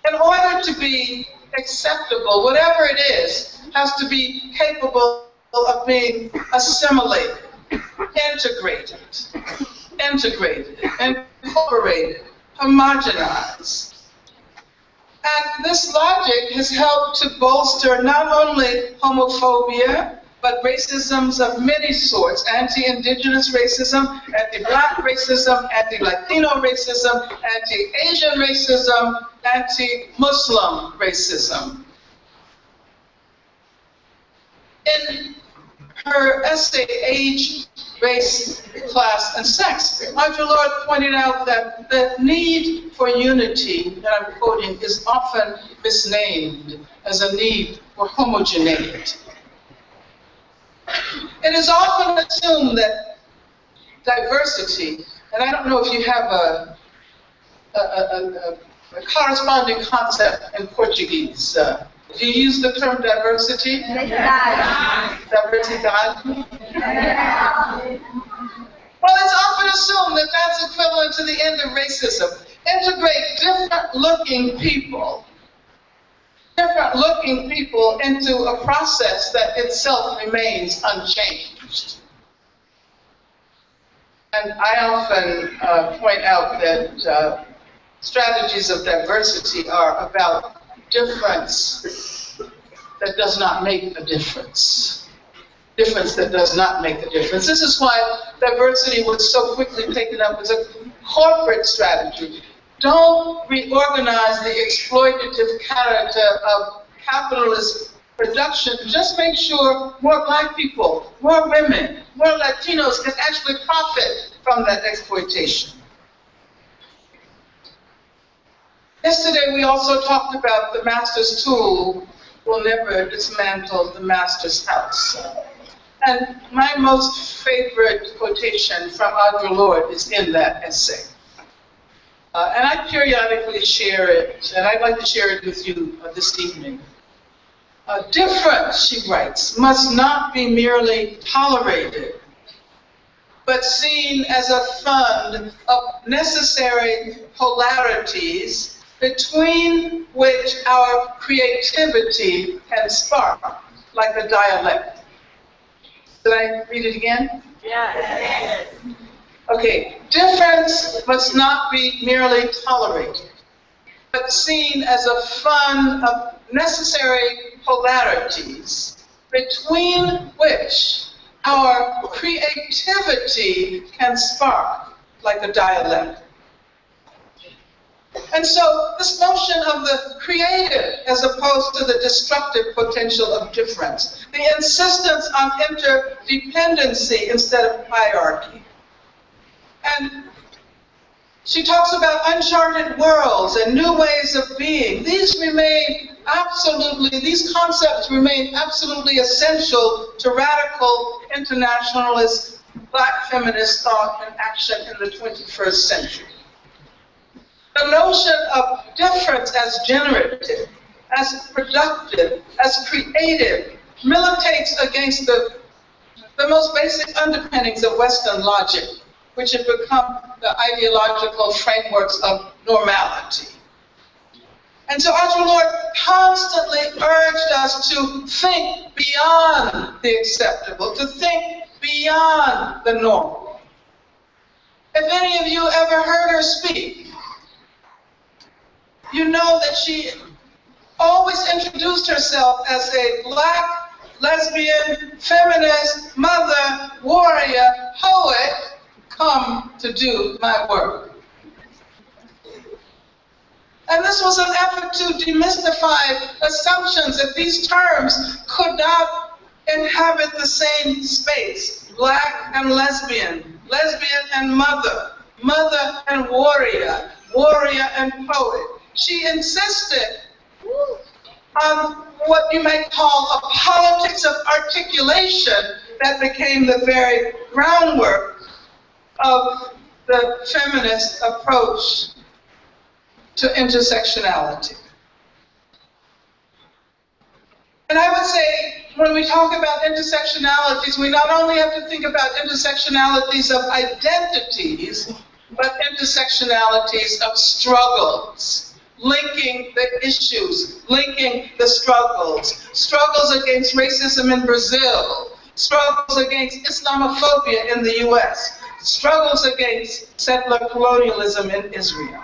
In order to be acceptable, whatever it is, has to be capable of being assimilated, integrated, incorporated, homogenized. And this logic has helped to bolster not only homophobia, but racisms of many sorts: anti-indigenous racism, anti-Black racism, anti-Latino racism, anti-Asian racism, anti-Muslim racism. In her essay, Age, Race, Class, and Sex, Audre Lorde pointed out that the need for unity, that I'm quoting, is often misnamed as a need for homogeneity. It is often assumed that diversity, and I don't know if you have a corresponding concept in Portuguese. Do you use the term diversity? Diversidade. Well, it's often assumed that that's equivalent to the end of racism. Integrate different-looking people into a process that itself remains unchanged. And I often point out that strategies of diversity are about difference that does not make a difference. Difference that does not make a difference. This is why diversity was so quickly taken up as a corporate strategy. don't reorganize the exploitative character of capitalist production. Just make sure more Black people, more women, more Latinos can actually profit from that exploitation. Yesterday, we also talked about the master's tool will never dismantle the master's house. And my most favorite quotation from Audre Lorde is in that essay. And I periodically share it, and I'd like to share it with you this evening. Difference, she writes, must not be merely tolerated, but seen as a fund of necessary polarities between which our creativity can spark, like a dialect. Did I read it again? Yes. Okay, difference must not be merely tolerated, but seen as a fund of necessary polarities between which our creativity can spark, like a dialect. And so this notion of the creative as opposed to the destructive potential of difference, the insistence on interdependency instead of hierarchy. And she talks about uncharted worlds and new ways of being. These concepts remain absolutely essential to radical internationalist Black feminist thought and action in the 21st century. The notion of difference as generative, as productive, as creative, militates against the most basic underpinnings of Western logic, which have become the ideological frameworks of normality. And so Audre Lorde constantly urged us to think beyond the acceptable, to think beyond the normal. If any of you ever heard her speak, you know that she always introduced herself as a Black, lesbian, feminist, mother, warrior, poet, come to do my work. And this was an effort to demystify assumptions that these terms could not inhabit the same space. Black and lesbian, lesbian and mother, mother and warrior, warrior and poet. She insisted on what you might call a politics of articulation that became the very groundwork of the feminist approach to intersectionality. And I would say, when we talk about intersectionalities, we not only have to think about intersectionalities of identities, but intersectionalities of struggles, linking the issues, linking the struggles, struggles against racism in Brazil, struggles against Islamophobia in the US, struggles against settler colonialism in Israel.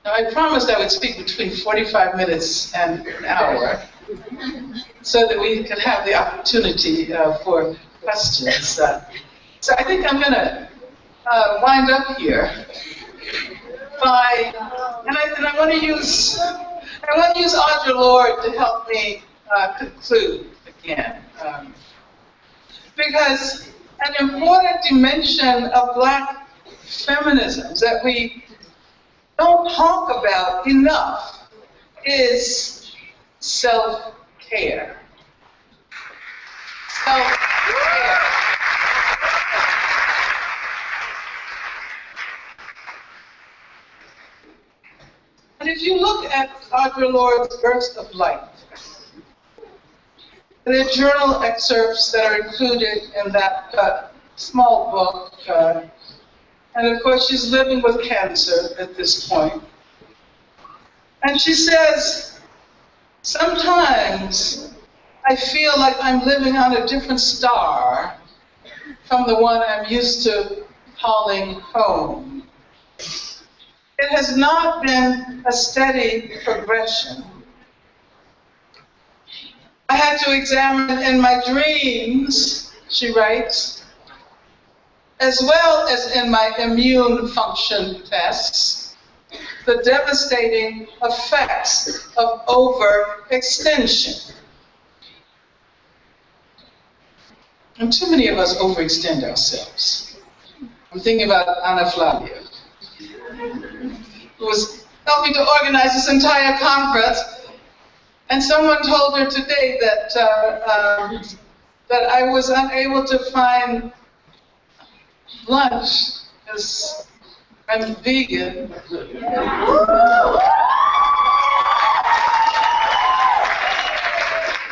Now, I promised I would speak between 45 minutes and an hour so that we could have the opportunity for questions. So I think I'm going to wind up here by, and I want to use Audre Lorde to help me conclude again, because an important dimension of Black feminism that we don't talk about enough is self-care. Self-care. And if you look at Audre Lorde's Burst of Light, there are journal excerpts that are included in that small book. And of course, she's living with cancer at this point. And she says, sometimes I feel like I'm living on a different star from the one I'm used to calling home. It has not been a steady progression. I had to examine in my dreams, she writes, as well as in my immune function tests, the devastating effects of overextension. And too many of us overextend ourselves. I'm thinking about Ana Flavia, who was helping to organize this entire conference, and someone told her today that that I was unable to find lunch because I'm vegan.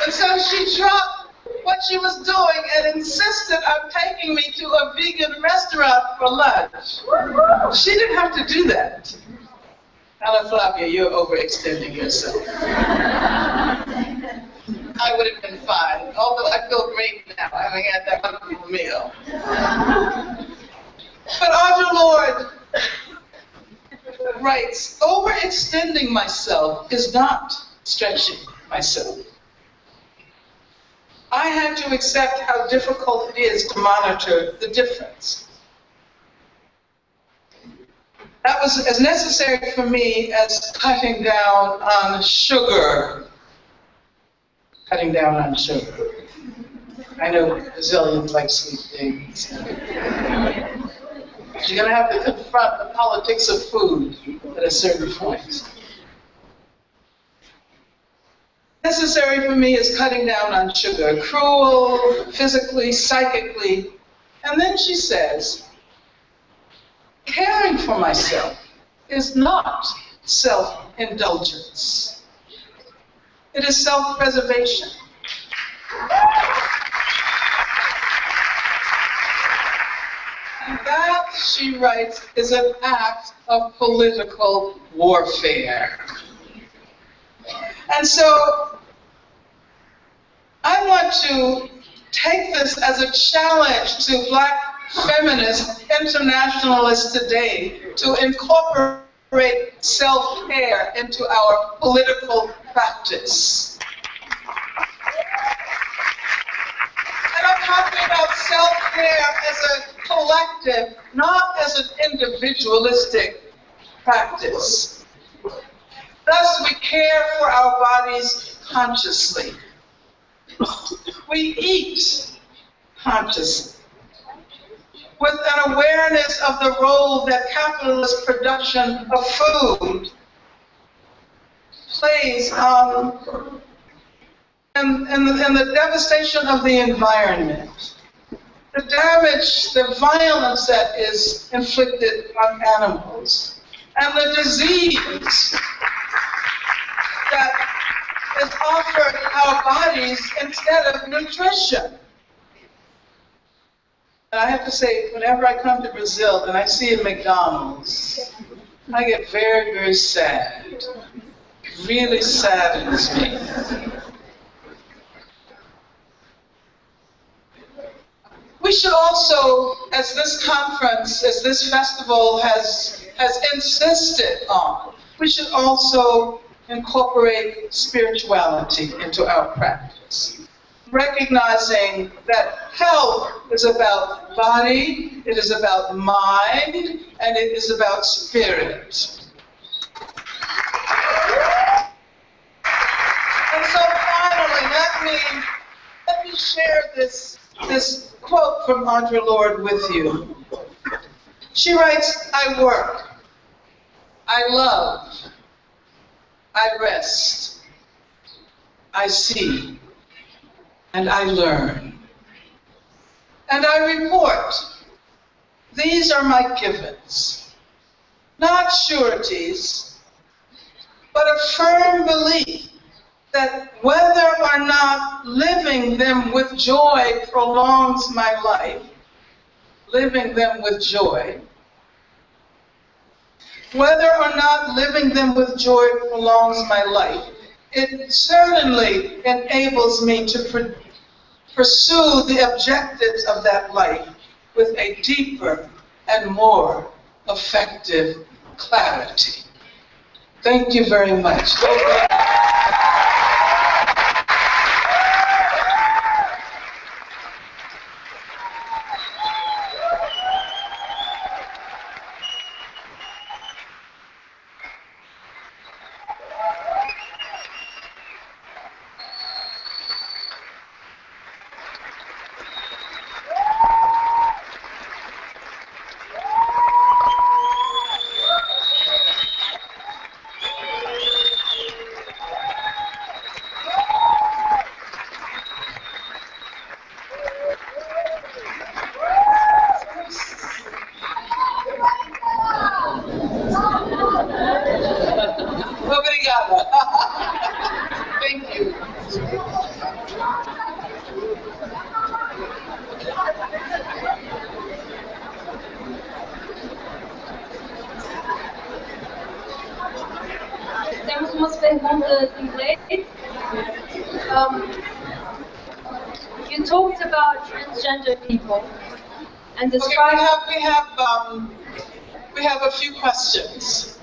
And so she dropped what she was doing and insisted on taking me to a vegan restaurant for lunch. She didn't have to do that. Ana Flavia, you're overextending yourself. I would have been fine, although I feel great now, having had that wonderful meal. But Audre Lorde writes, overextending myself is not stretching myself. I had to accept how difficult it is to monitor the difference. That was as necessary for me as cutting down on sugar. Cutting down on sugar. I know Brazilians like sweet things. You're going to have to confront the politics of food at a certain point. Necessary for me is cutting down on sugar, cruel, physically, psychically. And then she says, caring for myself is not self-indulgence. It is self-preservation. And that, she writes, is an act of political warfare. And so I want to take this as a challenge to Black feminist internationalists today to incorporate self-care into our political practice. And I'm talking about self-care as a collective, not as an individualistic practice. Thus, we care for our bodies consciously. We eat consciously, with an awareness of the role that capitalist production of food plays in the devastation of the environment, the damage, the violence that is inflicted on animals, and the disease that is offered our bodies instead of nutrition. And I have to say, whenever I come to Brazil and I see a McDonald's, I get very, very sad. It really saddens me. We should also, as this conference, as this festival has insisted on, we should also incorporate spirituality into our practice, recognizing that health is about body, it is about mind, and it is about spirit. And so finally, let me share this quote from Audre Lorde with you. She writes, I work, I love, I rest, I see, and I learn. And I report. These are my givens, not sureties, but a firm belief that whether or not living them with joy prolongs my life, living them with joy, whether or not living them with joy prolongs my life, it certainly enables me to pursue the objectives of that life with a deeper and more effective clarity. Thank you very much. temos umas perguntas em inglês. You talked about transgender people and described. Okay, we have a few questions.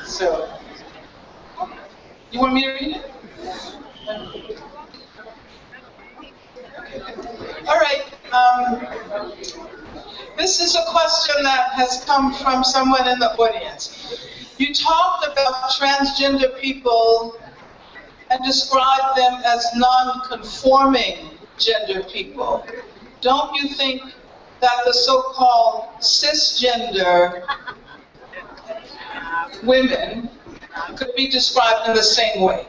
So, you want me to read it? All right. This is a question that has come from someone in the audience. You talked about transgender people and described them as non-conforming gender people. Don't you think that the so-called cisgender women could be described in the same way?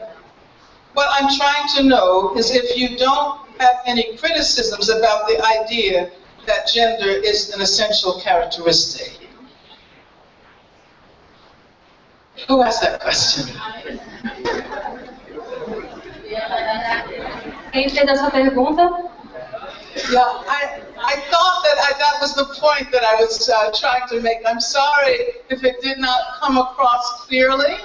What I'm trying to know is if you don't have any criticisms about the idea that gender is an essential characteristic. Who asked that question? Quem fez essa pergunta? Yeah, I thought that was the point that I was trying to make. I'm sorry if it did not come across clearly.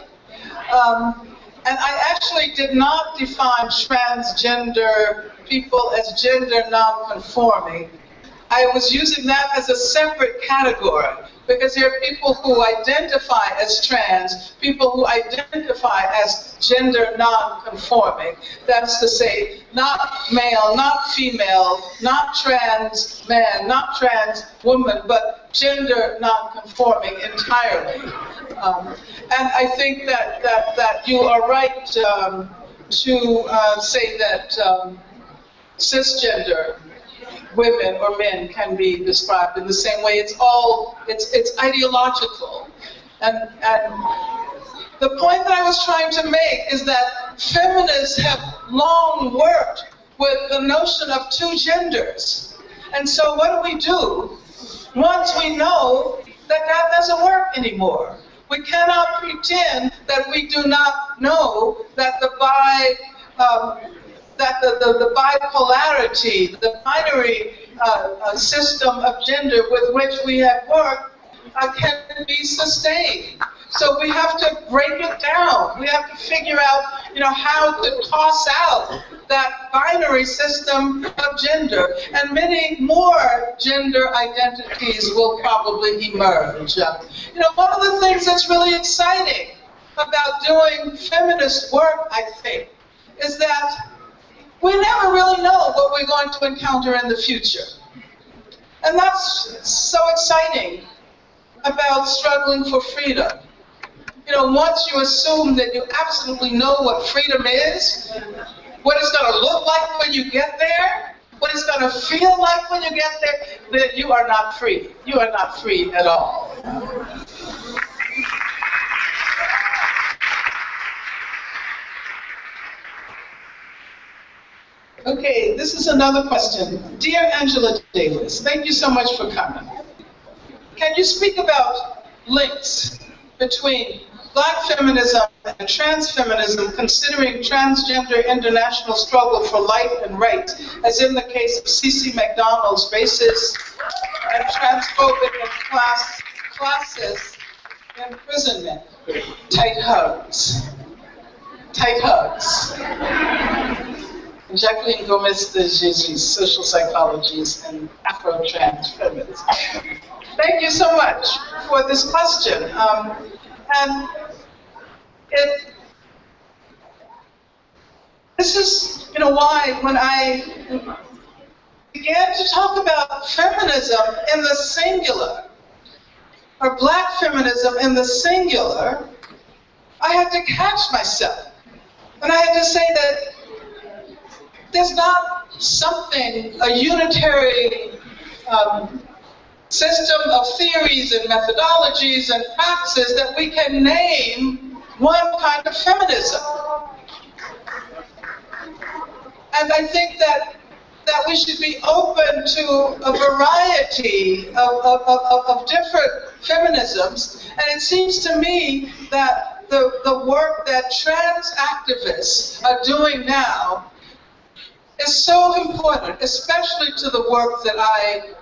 And I actually did not define transgender people as gender non-conforming. I was using that as a separate category because there are people who identify as trans, people who identify as gender non-conforming. That's to say, not male, not female, not trans man, not trans woman, but gender non-conforming entirely. And I think that you are right to say that cisgender women or men can be described in the same way. It's ideological. And the point that I was trying to make is that feminists have long worked with the notion of two genders. And so what do? Once we know that that doesn't work anymore. We cannot pretend that we do not know that the bipolarity, the binary system of gender with which we have worked can be sustained. So we have to break it down. We have to figure out, how to toss out that binary system of gender, and many more gender identities will probably emerge. One of the things that's really exciting about doing feminist work, I think, is that we never really know what we're going to encounter in the future. And that's so exciting about struggling for freedom. Once you assume that you absolutely know what freedom is, what it's going to look like when you get there, what it's going to feel like when you get there, then you are not free. You are not free at all. Okay, this is another question. Dear Angela Davis, thank you so much for coming. Can you speak about links between Black feminism and trans feminism, considering transgender international struggle for life and rights, as in the case of C.C. McDonald's racist and transphobic and classist imprisonment? Tight hugs. Tight hugs. Jacqueline Gomez de Jesus, social psychologist and Afro-trans feminist. Thank you so much for this question. This is, why when I began to talk about feminism in the singular, or Black feminism in the singular, I had to catch myself. And I had to say that there's not a unitary system of theories and methodologies and practices that we can name one kind of feminism. And I think that we should be open to a variety of different feminisms. And it seems to me that the work that trans activists are doing now is so important, especially to the work that I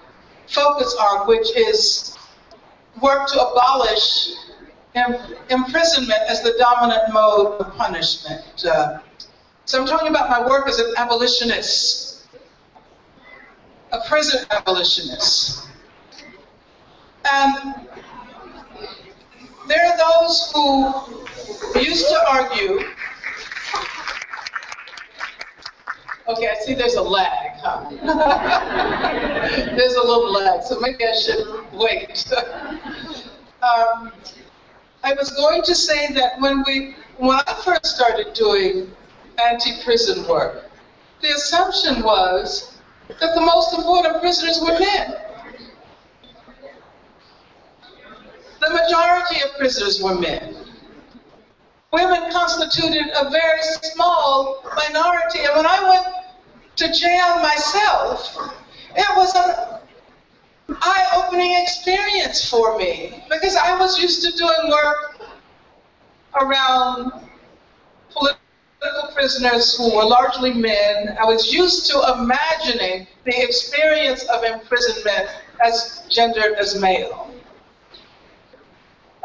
focus on, which is work to abolish imprisonment as the dominant mode of punishment. So I'm talking about my work as an abolitionist, a prison abolitionist. And there are those who used to argue. Okay, I see there's a lag, huh? There's a little lag, so maybe I should wait. I was going to say that when I first started doing anti-prison work, the assumption was that the most important prisoners were men. The majority of prisoners were men. Women constituted a very small minority, and when I went to jail myself, it was an eye-opening experience for me, because I was used to doing work around political prisoners who were largely men. I was used to imagining the experience of imprisonment as gendered as male.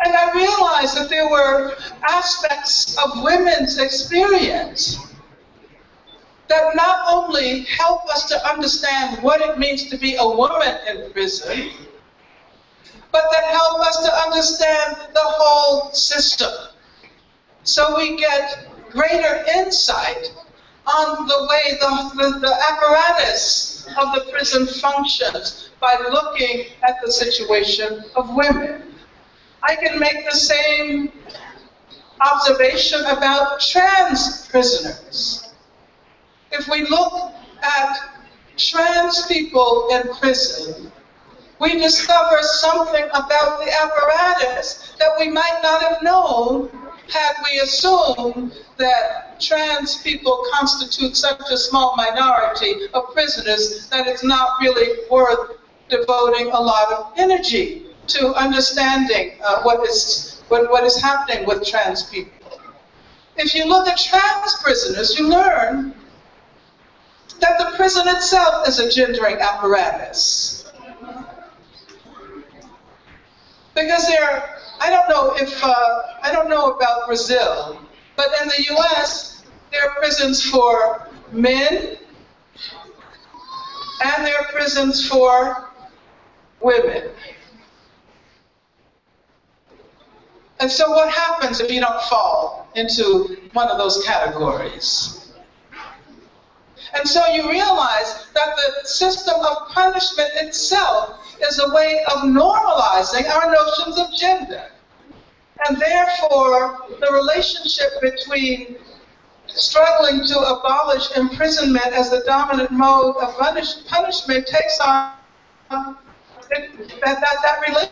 And I realized that there were aspects of women's experience that not only help us to understand what it means to be a woman in prison, but that help us to understand the whole system. So we get greater insight on the way the apparatus of the prison functions by looking at the situation of women. I can make the same observation about trans prisoners. If we look at trans people in prison, we discover something about the apparatus that we might not have known had we assumed that trans people constitute such a small minority of prisoners that it's not really worth devoting a lot of energy to understanding what is happening with trans people. If you look at trans prisoners, you learn that the prison itself is a gendering apparatus. Because I don't know about Brazil, but in the US, there are prisons for men and there are prisons for women. And so what happens if you don't fall into one of those categories? And so you realize that the system of punishment itself is a way of normalizing our notions of gender. And therefore, the relationship between struggling to abolish imprisonment as the dominant mode of punishment takes on that relationship.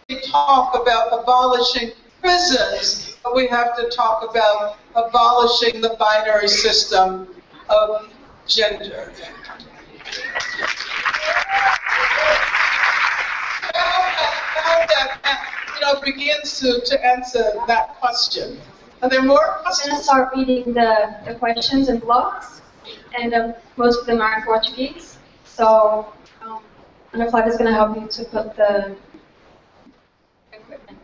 We talk about abolishing prisons, but we have to talk about abolishing the binary system of gender. That begins to answer that question. Are there more questions? I'm going to start reading the questions in blocks, and most of them are in Portuguese. So Ana Flávia is going to help you to put the equipment.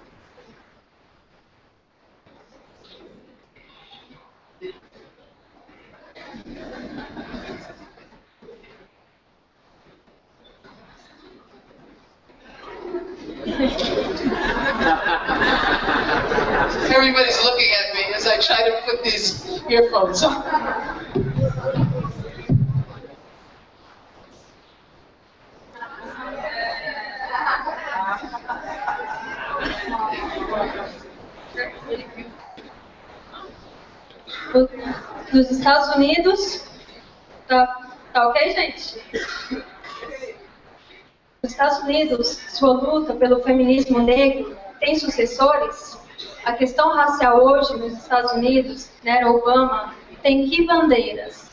Everybody's looking at me as I try to put these earphones on. Nos Estados Unidos, tá ok, gente? Nos Estados Unidos, sua luta pelo feminismo negro tem sucessores? A questão racial hoje nos Estados Unidos, na era Obama, tem que bandeiras?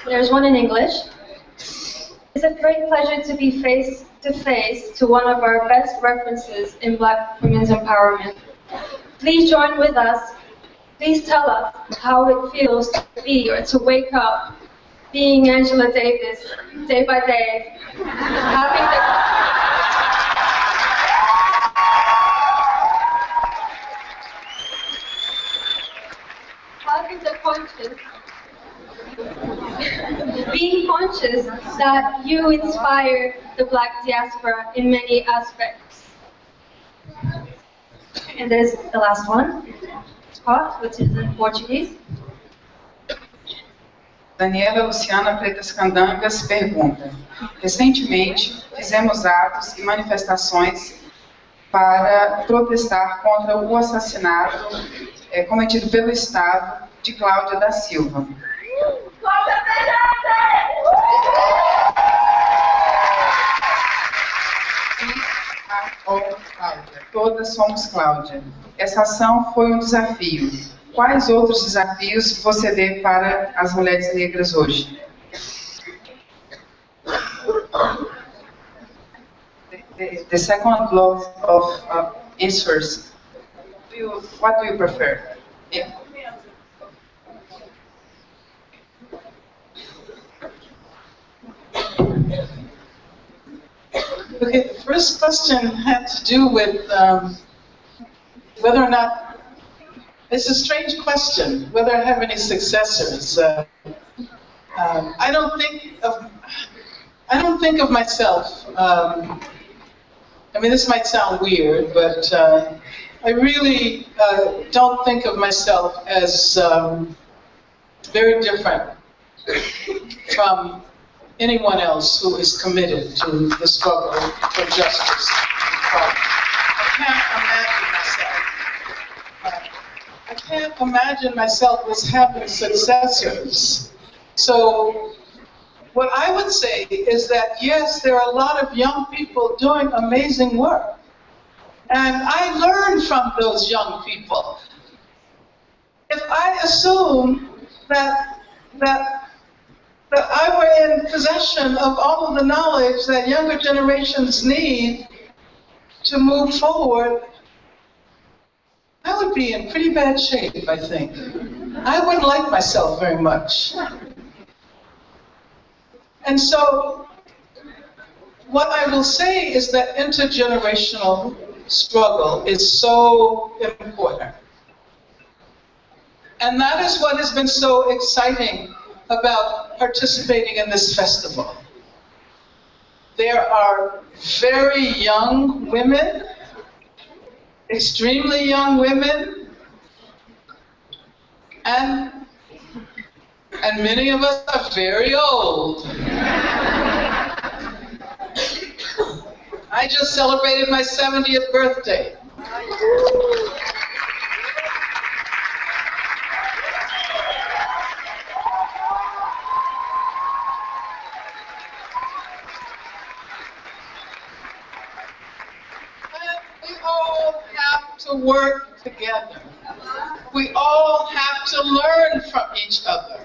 There's one in English. It's a great pleasure to be face to face to one of our best references in Black women's empowerment. Please join with us. Please tell us how it feels to be or to wake up being Angela Davis day by day, being conscious that you inspire the Black diaspora in many aspects. And there's the last one, part, which is in Portuguese. Daniela Luciana Freitas Candangas pergunta: recentemente fizemos atos e manifestações para protestar contra o assassinato cometido pelo Estado de Cláudia da Silva. Cláudia, todas somos Cláudia. Essa ação foi um desafio. Quais outros desafios você vê para as mulheres negras hoje? The second block of answers. What do you prefer? Yeah. Okay, the first question had to do with whether or not, it's a strange question, whether I have any successors. I don't think of myself, I mean, this might sound weird, but I really don't think of myself as very different from anyone else who is committed to the struggle for justice. I can't imagine myself as having successors. So what I would say is that, yes, there are a lot of young people doing amazing work. And I learn from those young people. If I assume that I were in possession of all of the knowledge that younger generations need to move forward, I would be in pretty bad shape, I think. I wouldn't like myself very much. And so, what I will say is that intergenerational struggle is so important. And that is what has been so exciting about participating in this festival. There are very young women, extremely young women, and many of us are very old. I just celebrated my 70th birthday. We all have to work together. We all have to learn from each other.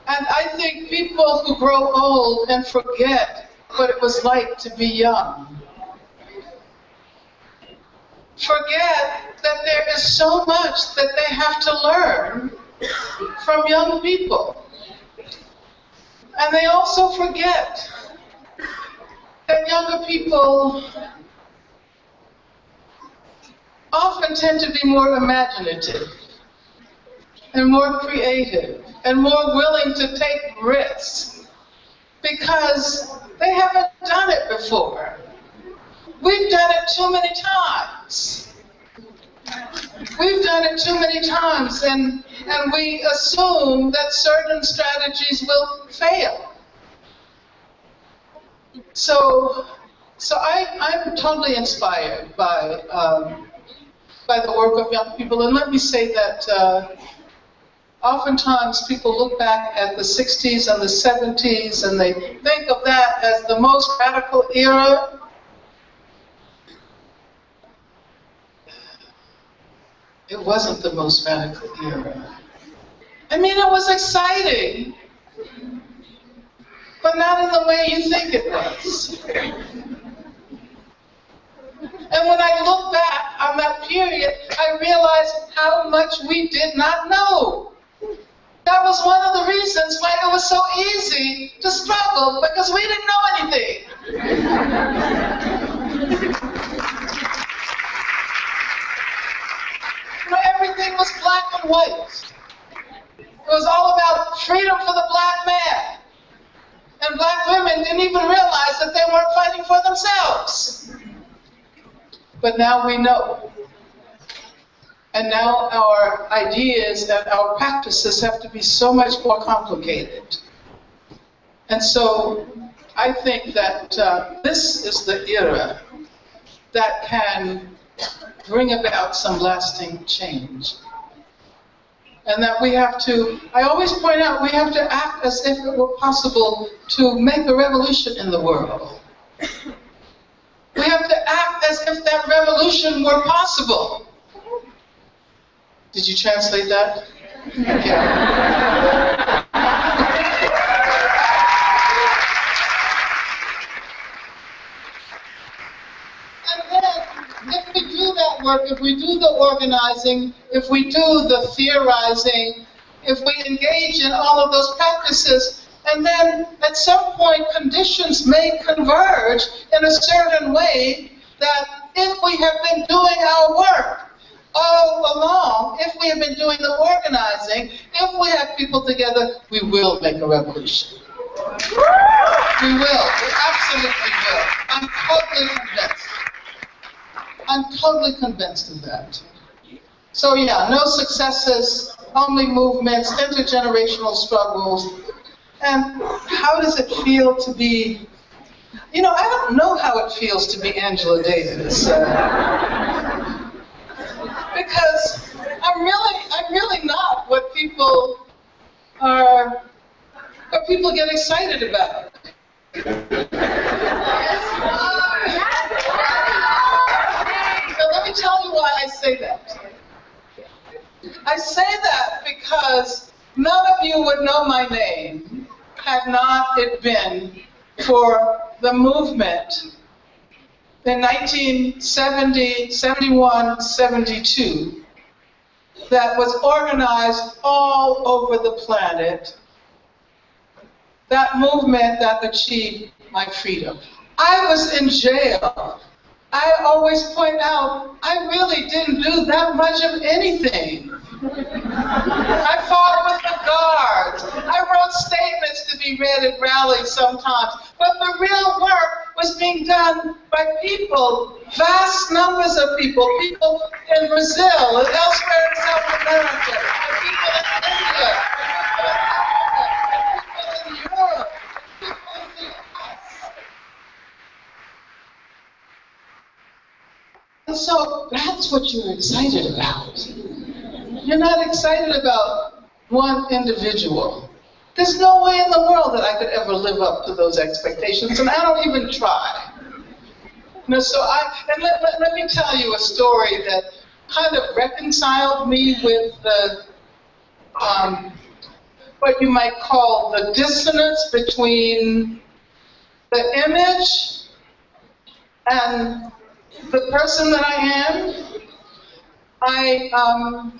And I think people who grow old and forget what it was like to be young forget that there is so much that they have to learn from young people. And they also forget that younger people often tend to be more imaginative and more creative and more willing to take risks because they haven't done it before. We've done it too many times. We've done it too many times, and we assume that certain strategies will fail. So I'm totally inspired by the work of young people. And let me say that oftentimes people look back at the 60s and the 70s and they think of that as the most radical era. It wasn't the most radical era. I mean, it was exciting, but not in the way you think it was. And when I look back on that period, I realized how much we did not know. That was one of the reasons why it was so easy to struggle, because we didn't know anything. Everything was black and white. It was all about freedom for the black man. And black women didn't even realize that they weren't fighting for themselves. But now we know. And now our ideas and our practices have to be so much more complicated. And so I think that this is the era that can bring about some lasting change. And that we have to, I always point out, we have to act as if it were possible to make a revolution in the world. We have to act as if that revolution were possible. Did you translate that? Yeah. And then, if we do that work, if we do the organizing, if we do the theorizing, if we engage in all of those practices, and then at some point conditions may converge in a certain way that if we have been doing our work all along, if we have been doing the organizing, if we have people together, we will make a revolution. We will. We absolutely will. I'm totally convinced. I'm totally convinced of that. So yeah, no successes, only movements, intergenerational struggles. And how does it feel to be, I don't know how it feels to be Angela Davis. Because I'm really not what people get excited about. So let me tell you why I say that. I say that because none of you would know my name had not it been for the movement in 1970, 71, 72 that was organized all over the planet. That movement that achieved my freedom. I was in jail. I always point out, I really didn't do that much of anything. I fought with the guards. I wrote statements to be read at rallies sometimes. But the real work was being done by people, vast numbers of people in Brazil and elsewhere in South America, and people in India, and people in Europe, people in the US. And so that's what you're excited about. You're not excited about one individual. There's no way in the world that I could ever live up to those expectations, and I don't even try. So let me tell you a story that kind of reconciled me with the, what you might call the dissonance between the image and the person that I am.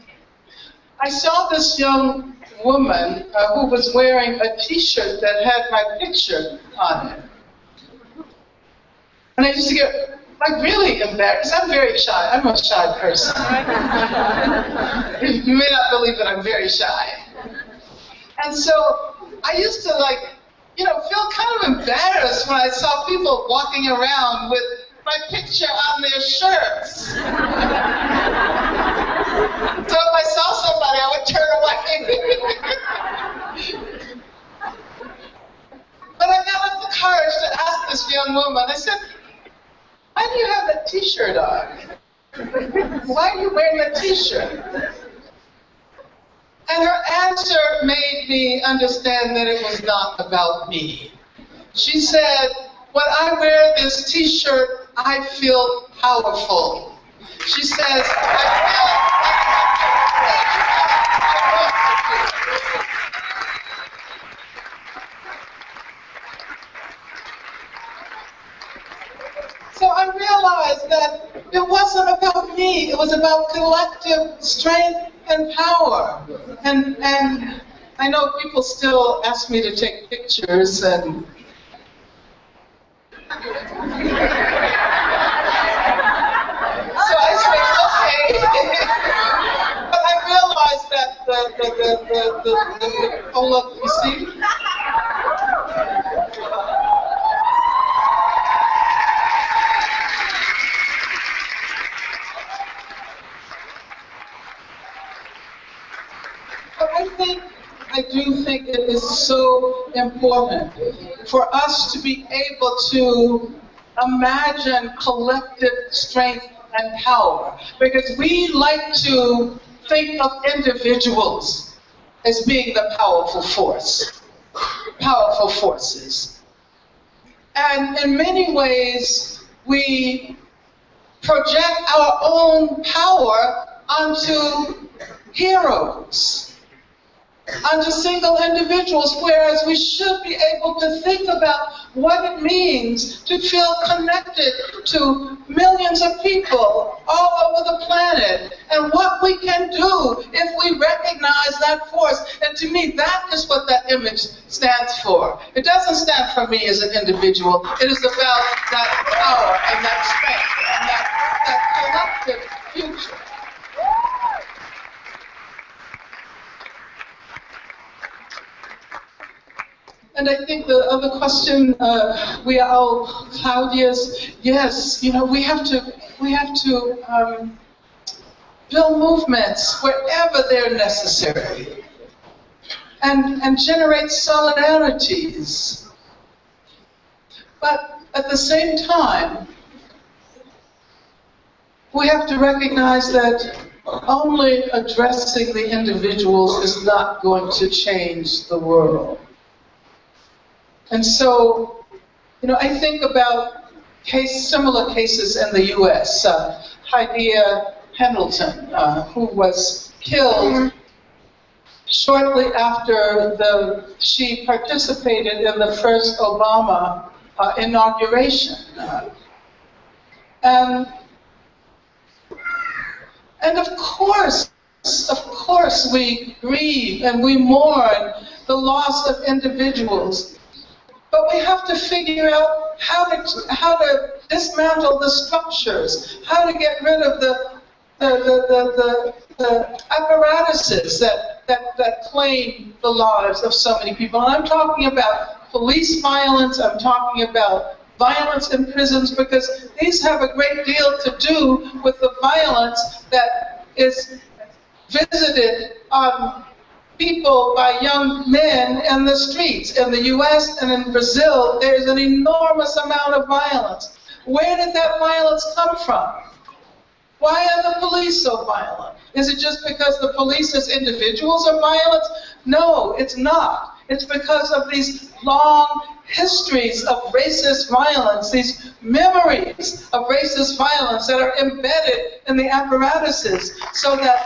I saw this young woman who was wearing a T-shirt that had my picture on it. And I used to get really embarrassed. I'm very shy. I'm a shy person. You may not believe that I'm very shy. And so I used to feel kind of embarrassed when I saw people walking around with my picture on their shirts. So if I saw somebody, I would turn away. But I got up the courage to ask this young woman, I said, why do you have that T-shirt on? Why are you wearing that T-shirt? And her answer made me understand that it was not about me. She said, when I wear this T-shirt, I feel powerful. She says, I So I realized that me, it was about collective strength and power. And I know people still ask me to take pictures, and so I say, okay. But I realized that oh look, you see? But I do think it is so important for us to be able to imagine collective strength and power, because we like to think of individuals as being the powerful forces. And in many ways, we project our own power onto heroes, onto single individuals, whereas we should be able to think about what it means to feel connected to millions of people all over the planet, and what we can do if we recognize that force. And to me, that is what that image stands for. It doesn't stand for me as an individual. It is about that power and that strength and that collective future. And I think the other question, Claudia's, yes, you know, we have to build movements wherever they're necessary, and generate solidarities. But at the same time, we have to recognize that only addressing the individuals is not going to change the world. And so, you know, I think about similar cases in the U.S. Hadiya Pendleton, who was killed shortly after she participated in the first Obama inauguration. And of course, we grieve and we mourn the loss of individuals. But we have to figure out how to dismantle the structures, how to get rid of the apparatuses that claim the lives of so many people. And I'm talking about police violence, I'm talking about violence in prisons, because these have a great deal to do with the violence that is visited on people by young men in the streets. In the US and in Brazil, there's an enormous amount of violence. Where did that violence come from? Why are the police so violent? Is it just because the police as individuals are violent? No, it's not. It's because of these long histories of racist violence, these memories of racist violence that are embedded in the apparatuses, so that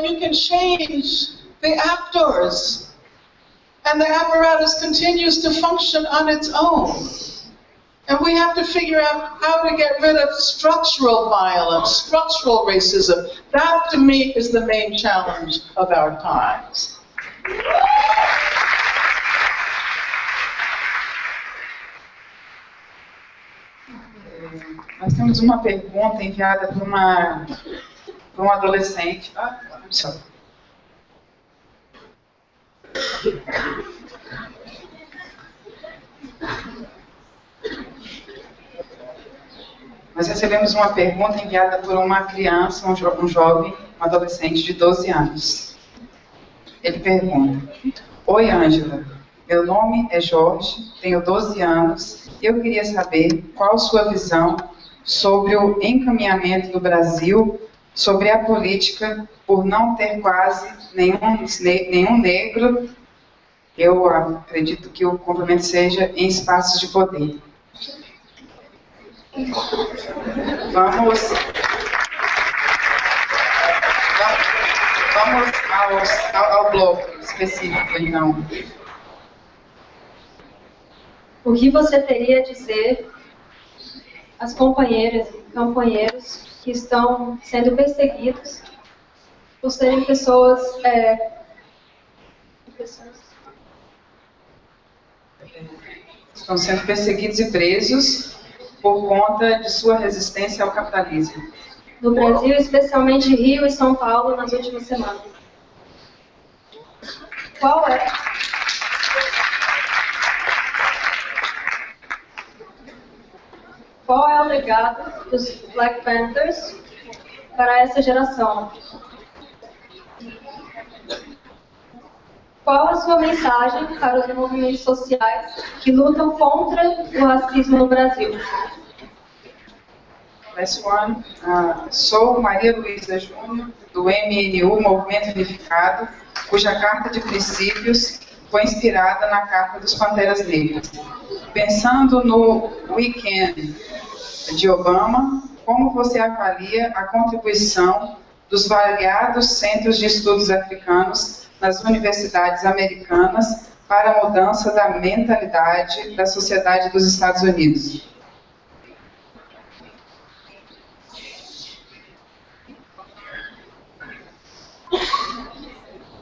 you can change the actors, and the apparatus continues to function on its own. And we have to figure out how to get rid of structural violence, structural racism. That, to me, is the main challenge of our times. Nós temos uma pergunta enviada por um adolescente. Nós recebemos uma pergunta enviada por uma criança, um jovem, um adolescente de 12 anos. Ele pergunta: Oi, Ângela, meu nome é Jorge, tenho 12 anos e eu queria saber qual sua visão sobre o encaminhamento do Brasil sobre a política por não ter quase nenhum negro, eu acredito que o complemento seja em espaços de poder. Vamos ao bloco específico, então. O que você teria a dizer as companheiras e companheiros que estão sendo perseguidos por serem pessoas estão sendo perseguidos e presos por conta de sua resistência ao capitalismo. No Brasil, especialmente Rio e São Paulo, nas últimas semanas. Qual é o legado dos Black Panthers para essa geração? Qual a sua mensagem para os movimentos sociais que lutam contra o racismo no Brasil? Last one. Sou Maria Luísa Júnior, do MNU, Movimento Unificado, cuja Carta de Princípios foi inspirada na Carta dos Panteras Negras. Pensando no Weekend de Obama, como você avalia a contribuição dos variados centros de estudos africanos nas universidades americanas para a mudança da mentalidade da sociedade dos Estados Unidos?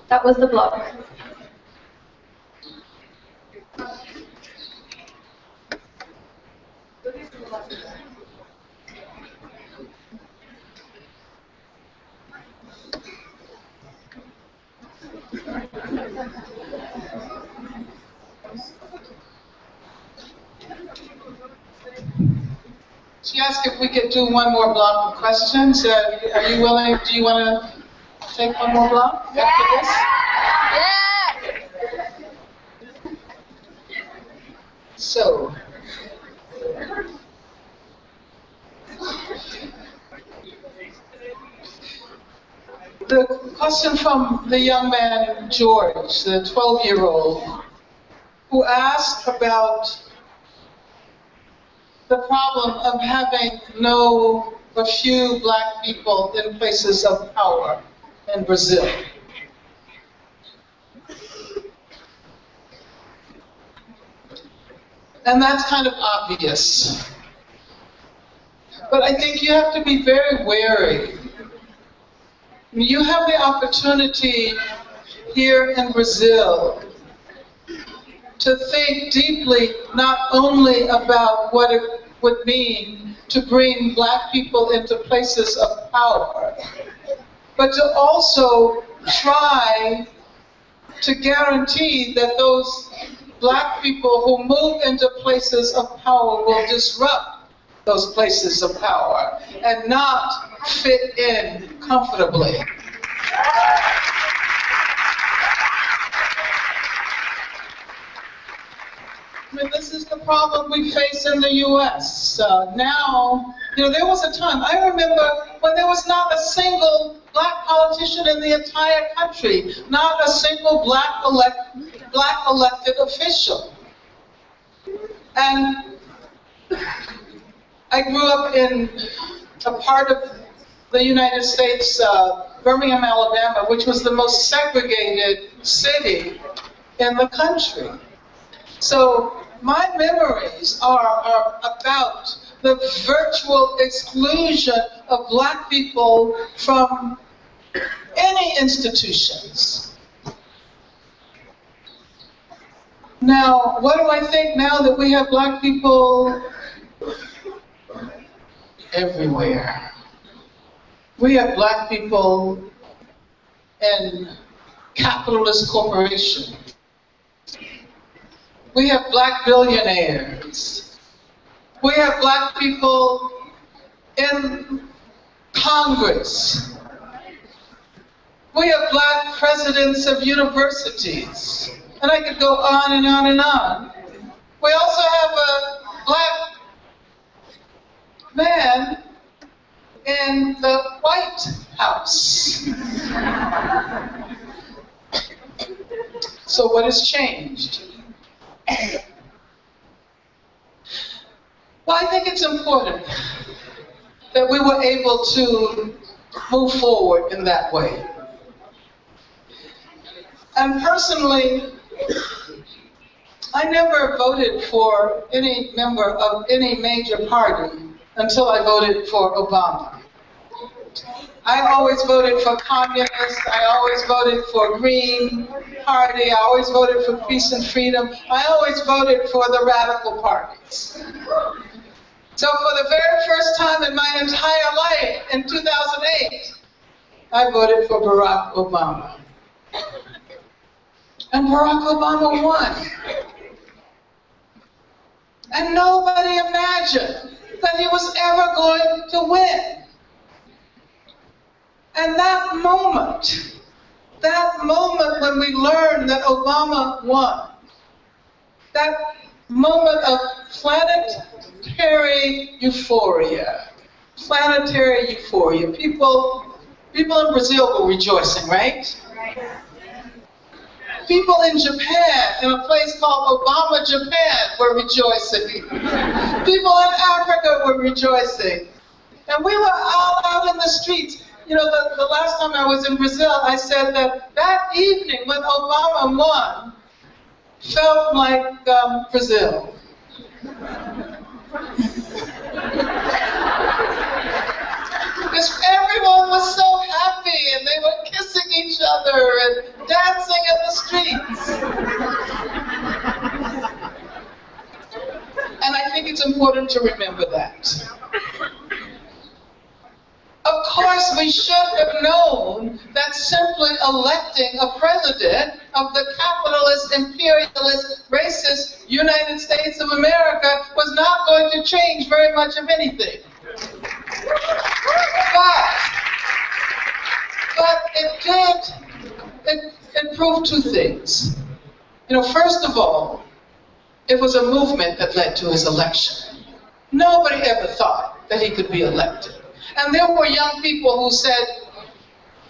That was the block. She asked if we could do one more block of questions. Are you willing? Do you want to take one more block after this? So, the question from the young man, George, the 12-year-old, who asked about the problem of having no or few black people in places of power in Brazil. And that's kind of obvious. But I think you have to be very wary. You have the opportunity here in Brazil to think deeply not only about what it would mean to bring black people into places of power, but to also try to guarantee that those black people who move into places of power will disrupt those places of power and not fit in comfortably. I mean, this is the problem we face in the U.S. Now, there was a time, I remember when there was not a single black politician in the entire country, not a single black elected official. And I grew up in a part of the United States, Birmingham, Alabama, which was the most segregated city in the country. So my memories are about the virtual exclusion of black people from any institutions. Now, what do I think now that we have black people everywhere? We have black people in capitalist corporations. We have black billionaires. We have black people in Congress. We have black presidents of universities. And I could go on and on and on. We also have a black man in the White House. So what has changed? Well, I think it's important that we were able to move forward in that way. And personally, I never voted for any member of any major party until I voted for Obama. I always voted for communists. I always voted for Green Party. I always voted for peace and freedom. I always voted for the radical parties. So for the very first time in my entire life, in 2008, I voted for Barack Obama. And Barack Obama won. And nobody imagined that he was ever going to win. And that moment when we learned that Obama won, that moment of planetary euphoria, people in Brazil were rejoicing, right? People in Japan, in a place called Obama, Japan, were rejoicing. People in Africa were rejoicing. And we were all out in the streets. You know, the last time I was in Brazil, I said that evening when Obama won felt like Brazil. Because everyone was so happy and they were kissing each other and dancing in the streets. And I think it's important to remember that. Of course, we should have known that simply electing a president of the capitalist, imperialist, racist United States of America was not going to change very much of anything. But it proved two things. You know, first of all, it was a movement that led to his election. Nobody ever thought that he could be elected. And there were young people who said,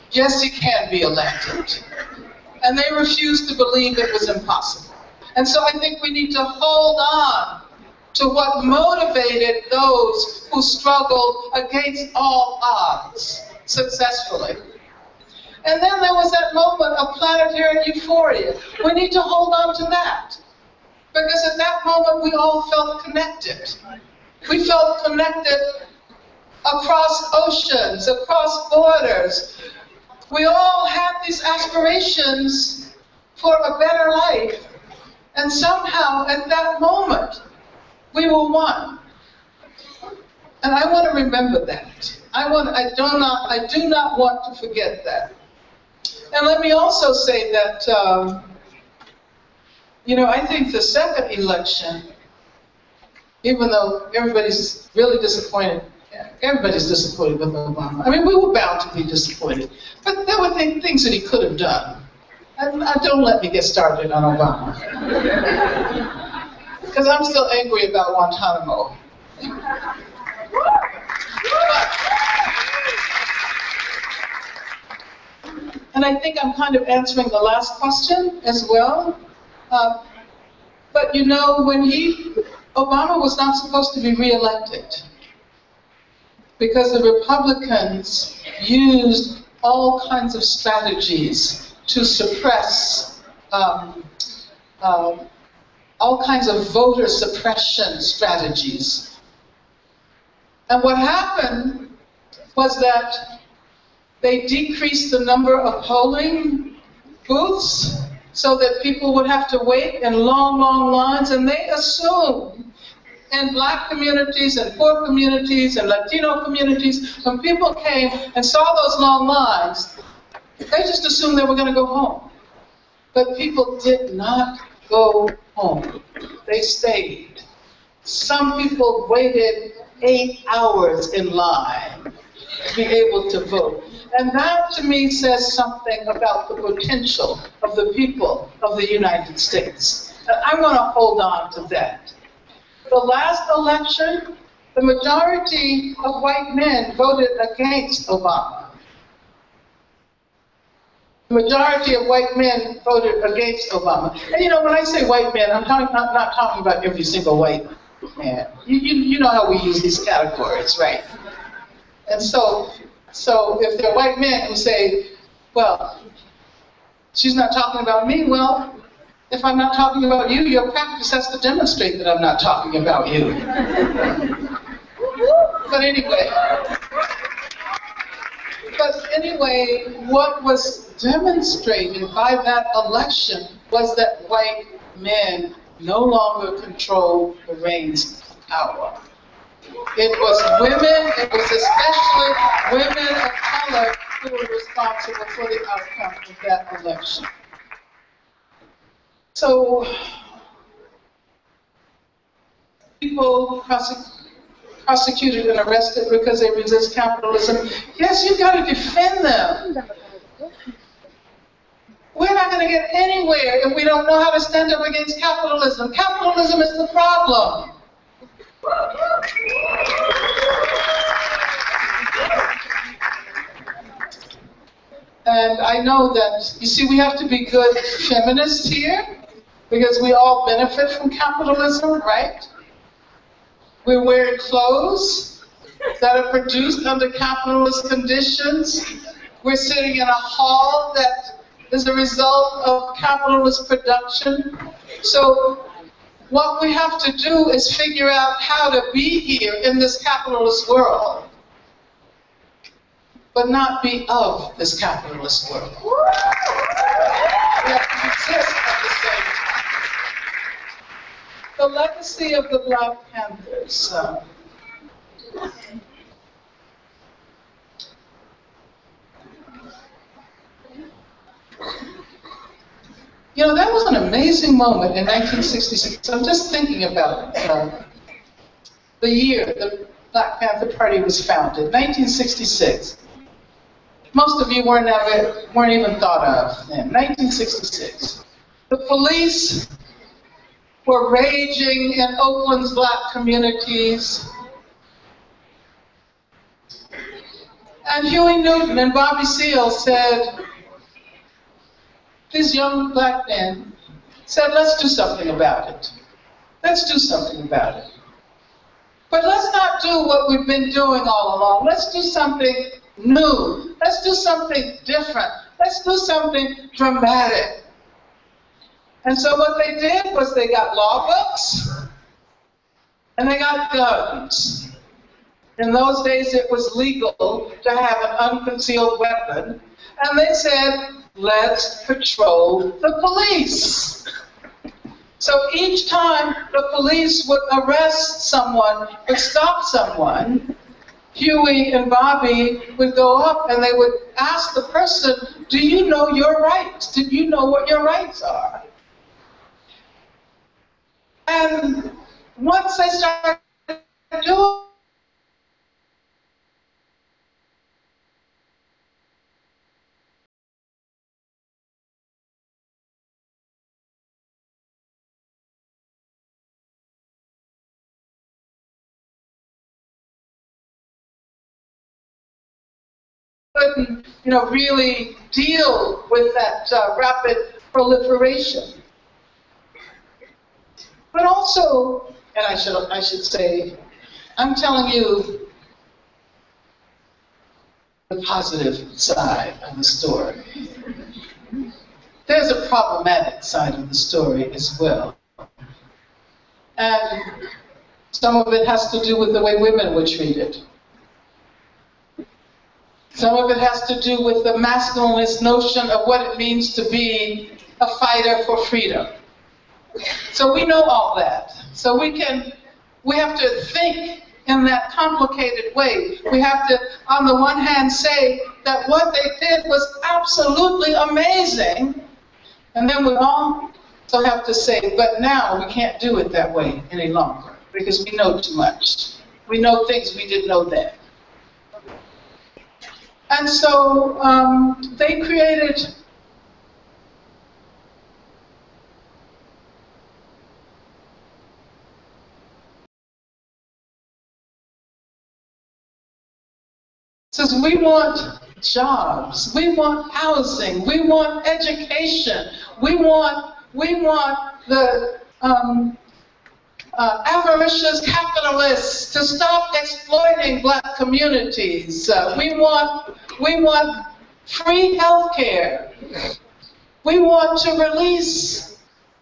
yes, he can be elected. And they refused to believe it was impossible. And so I think we need to hold on to what motivated those who struggled against all odds successfully. And then there was that moment of planetary euphoria. We need to hold on to that. Because at that moment we all felt connected. We felt connected across oceans, across borders. We all had these aspirations for a better life. And somehow at that moment, we were one. And I want to remember that. I do not want to forget that. And let me also say that, you know, I think the second election, even though everybody's really disappointed, everybody's disappointed with Obama. I mean, we were bound to be disappointed. But there were things that he could have done. And don't let me get started on Obama. Because I'm still angry about Guantanamo. And I think I'm kind of answering the last question as well. But you know, Obama was not supposed to be reelected. Because the Republicans used all kinds of strategies to suppress, all kinds of voter suppression strategies. And what happened was that they decreased the number of polling booths so that people would have to wait in long, long lines, and they assumed in Black communities and poor communities and Latino communities, when people came and saw those long lines, they just assumed they were going to go home. But people did not go home. They stayed. Some people waited 8 hours in line to be able to vote. And that, to me, says something about the potential of the people of the United States. And I want to hold on to that. The last election, the majority of white men voted against Obama. The majority of white men voted against Obama. And you know, when I say white men, I'm not talking about every single white man. You know how we use these categories, right? And so if there are white men who say, well, she's not talking about me, well, if I'm not talking about you, your practice has to demonstrate that I'm not talking about you. But anyway, what was demonstrated by that election was that white men no longer controlled the reins of power. It was women, it was especially women of color who were responsible for the outcome of that election. So, people prosecuted and arrested because they resist capitalism. Yes, you've got to defend them. We're not going to get anywhere if we don't know how to stand up against capitalism. Capitalism is the problem. And I know that, you see, we have to be good feminists here because we all benefit from capitalism, right? We're wearing clothes that are produced under capitalist conditions. We're sitting in a hall that is a result of capitalist production. So what we have to do is figure out how to be here in this capitalist world, but not be of this capitalist world. We have to exist at the same time. The legacy of the Black Panthers. You know, that was an amazing moment in 1966. I'm just thinking about the year the Black Panther Party was founded, 1966. Most of you weren't even thought of then, 1966. The police were raging in Oakland's Black communities. And Huey Newton and Bobby Seale said, these young Black men said, let's do something about it. Let's do something about it. But let's not do what we've been doing all along. Let's do something new. Let's do something different. Let's do something dramatic. And so what they did was they got law books and they got guns. In those days it was legal to have an unconcealed weapon. And they said, let's patrol the police. So each time the police would arrest someone, would stop someone, Huey and Bobby would go up and they would ask the person, do you know your rights? Do you know what your rights are? And once they started doing couldn't, really deal with that rapid proliferation. But also, and I should say, I'm telling you the positive side of the story. There's a problematic side of the story as well. And some of it has to do with the way women were treated. Some of it has to do with the masculinist notion of what it means to be a fighter for freedom. So we know all that. So we have to think in that complicated way. We have to, on the one hand, say that what they did was absolutely amazing. And then we also have to say, but now we can't do it that way any longer because we know too much. We know things we didn't know then. And so they created says we want jobs, we want housing, we want education, we want the avaricious capitalists to stop exploiting Black communities. We want free health care. We want to release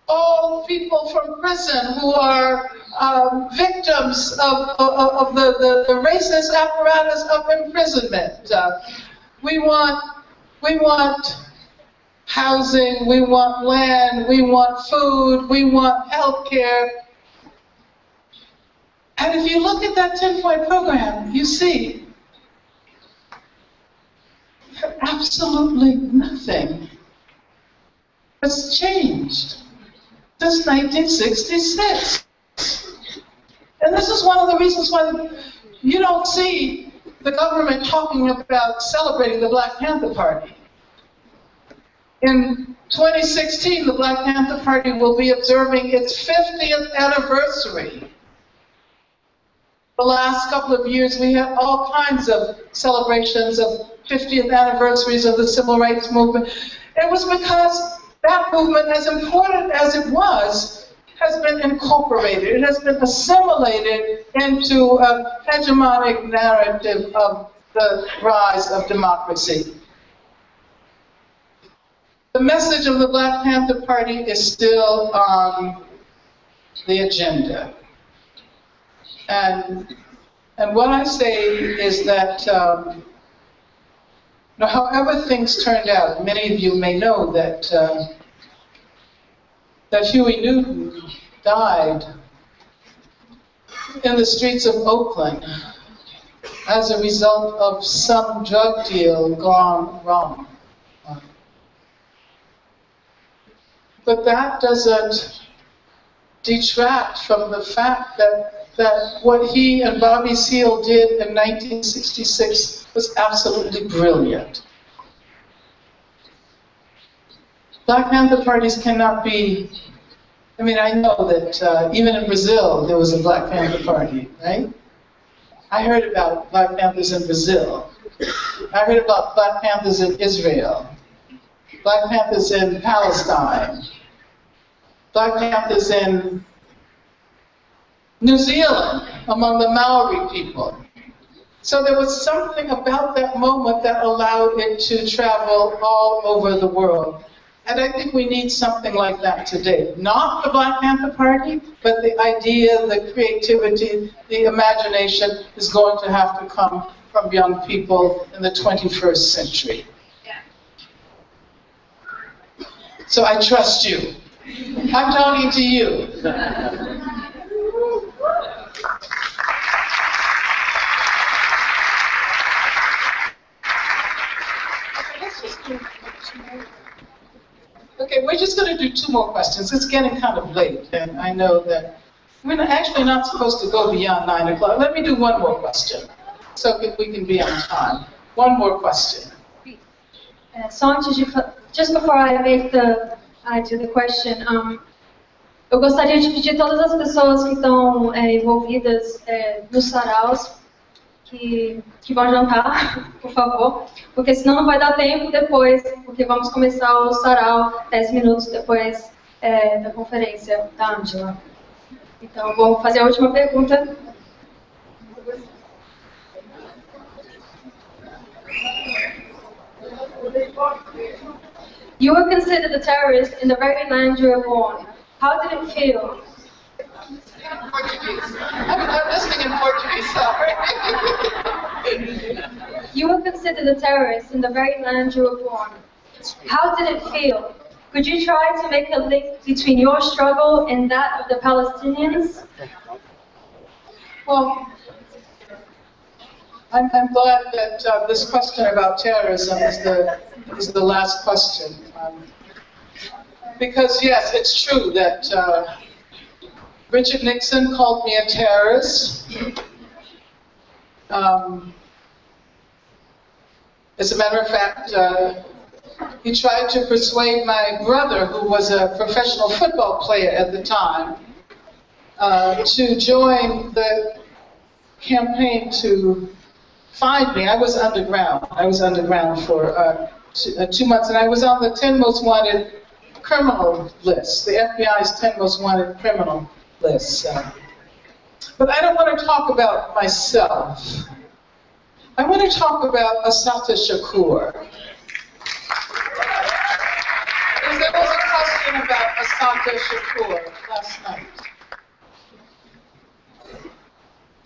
all people from prison who are victims of the racist apparatus of imprisonment. We want housing, we want land, we want food, we want health care. And if you look at that 10-point program, you see absolutely nothing has changed since 1966. And this is one of the reasons why you don't see the government talking about celebrating the Black Panther Party. In 2016, the Black Panther Party will be observing its 50th anniversary. The last couple of years, we had all kinds of celebrations of 50th anniversaries of the Civil Rights Movement. It was because that movement, as important as it was, has been incorporated. It has been assimilated into a hegemonic narrative of the rise of democracy. The message of the Black Panther Party is still on the agenda. And what I say is that however things turned out, many of you may know that Huey Newton died in the streets of Oakland as a result of some drug deal gone wrong. But that doesn't detract from the fact that what he and Bobby Seale did in 1966 was absolutely brilliant. Black Panther parties cannot be, I mean, I know that even in Brazil there was a Black Panther Party, right? I heard about Black Panthers in Brazil. I heard about Black Panthers in Israel. Black Panthers in Palestine. Black Panthers in New Zealand among the Maori people. So there was something about that moment that allowed it to travel all over the world. And I think we need something like that today. Not the Black Panther Party, but the idea, the creativity, the imagination is going to have to come from young people in the 21st century. So I trust you. I'm talking to you. Okay, we're just going to do 2 more questions. It's getting kind of late, and I know that we're actually not supposed to go beyond 9 o'clock. Let me do 1 more question, so we can be on time. 1 more question. Só antes de, just before I do the question, eu gostaria de pedir a todas as pessoas que estão envolvidas nos saraus que vão jantar, por favor, porque senão não vai dar tempo depois, porque vamos começar o sarau 10 minutos depois da conferência da Angela. Então, vou fazer a última pergunta. You were considered a terrorist in the very land you were born. How did it feel? Portuguese. I'm listening in Portuguese, sorry. You were considered a terrorist in the very land you were born. How did it feel? Could you try to make a link between your struggle and that of the Palestinians? Well, I'm glad that this question about terrorism is the last question. Because yes, it's true that Richard Nixon called me a terrorist. As a matter of fact, he tried to persuade my brother, who was a professional football player at the time, to join the campaign to find me. I was underground. I was underground for 2 months, and I was on the 10 most wanted criminal list, the FBI's 10 most wanted criminal list. But I don't want to talk about myself. I want to talk about Assata Shakur. Because there was a question about Assata Shakur last night.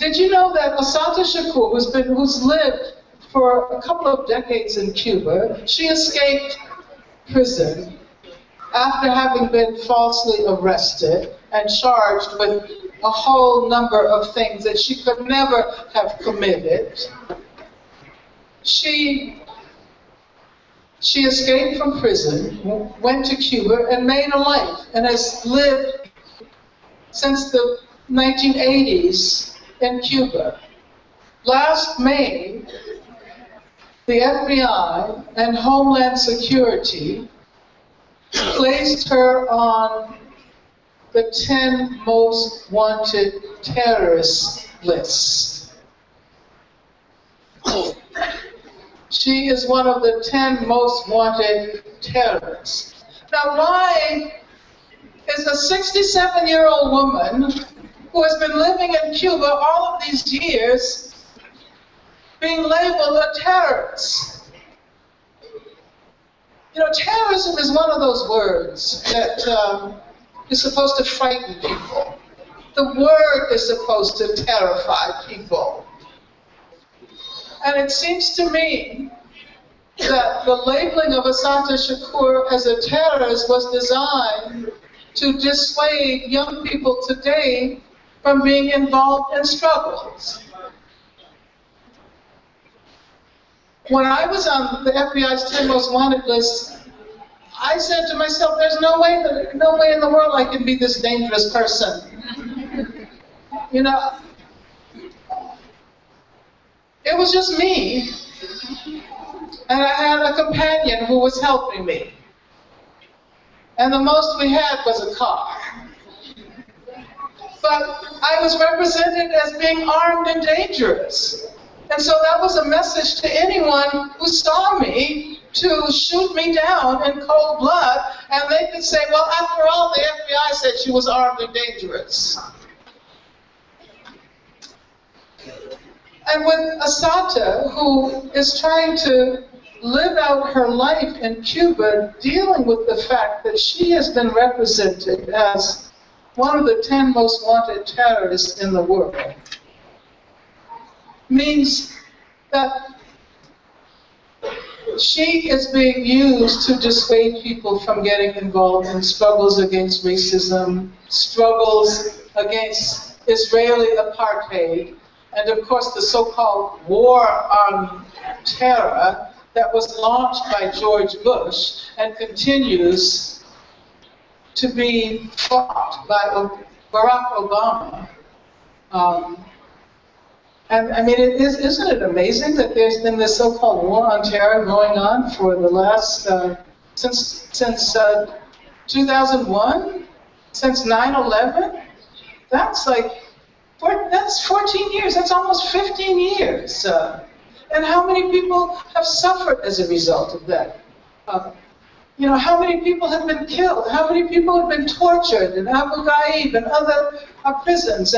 Did you know that Assata Shakur, who's lived for a couple of decades in Cuba, she escaped prison after having been falsely arrested and charged with a whole number of things that she could never have committed. She escaped from prison, went to Cuba, and made a life, and has lived since the 1980s in Cuba. Last May, the FBI and Homeland Security placed her on the 10 most wanted terrorists list. She is one of the 10 most wanted terrorists. Now, why is a 67-year-old woman who has been living in Cuba all of these years being labeled a terrorist? You know, terrorism is one of those words that is supposed to frighten people. The word is supposed to terrify people. And it seems to me that the labeling of Assata Shakur as a terrorist was designed to dissuade young people today from being involved in struggles. When I was on the FBI's 10 most wanted list, I said to myself, there's no way in the world I can be this dangerous person. You know, it was just me, and I had a companion who was helping me. And the most we had was a car. But I was represented as being armed and dangerous. And so that was a message to anyone who saw me to shoot me down in cold blood, and they could say, well, after all, the FBI said she was armed and dangerous. And with Assata, who is trying to live out her life in Cuba, dealing with the fact that she has been represented as one of the 10 most wanted terrorists in the world, means that she is being used to dissuade people from getting involved in struggles against racism, struggles against Israeli apartheid, and of course the so-called war on terror that was launched by George Bush and continues to be fought by Barack Obama. And I mean, isn't it amazing that there's been this so-called war on terror going on for the last, since 2001, since 9/11? That's that's 14 years, that's almost 15 years. And how many people have suffered as a result of that? You know, how many people have been killed? How many people have been tortured in Abu Ghraib and other prisons?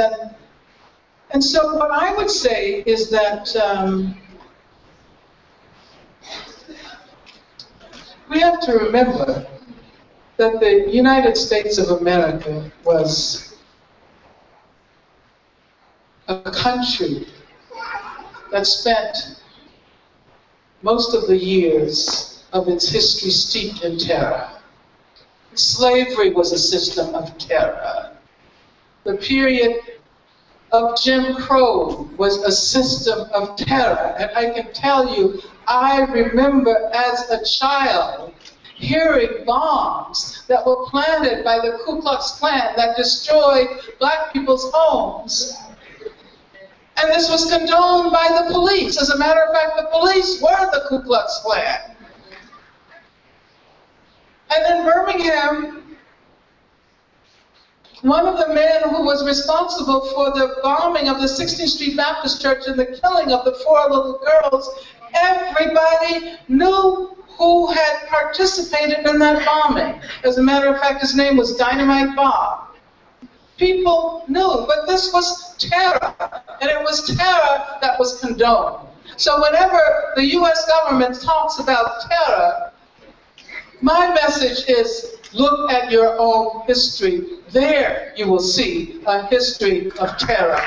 And so what I would say is that we have to remember that the United States of America was a country that spent most of the years of its history steeped in terror. Slavery was a system of terror. The period of Jim Crow was a system of terror. And I can tell you, I remember as a child hearing bombs that were planted by the Ku Klux Klan that destroyed black people's homes. And this was condoned by the police. As a matter of fact, the police were the Ku Klux Klan. And in Birmingham, one of the men who was responsible for the bombing of the 16th Street Baptist Church and the killing of the 4 little girls, everybody knew who had participated in that bombing. As a matter of fact, his name was Dynamite Bob. People knew, but this was terror, and it was terror that was condoned. So whenever the U.S. government talks about terror, my message is, look at your own history. There you will see a history of terror.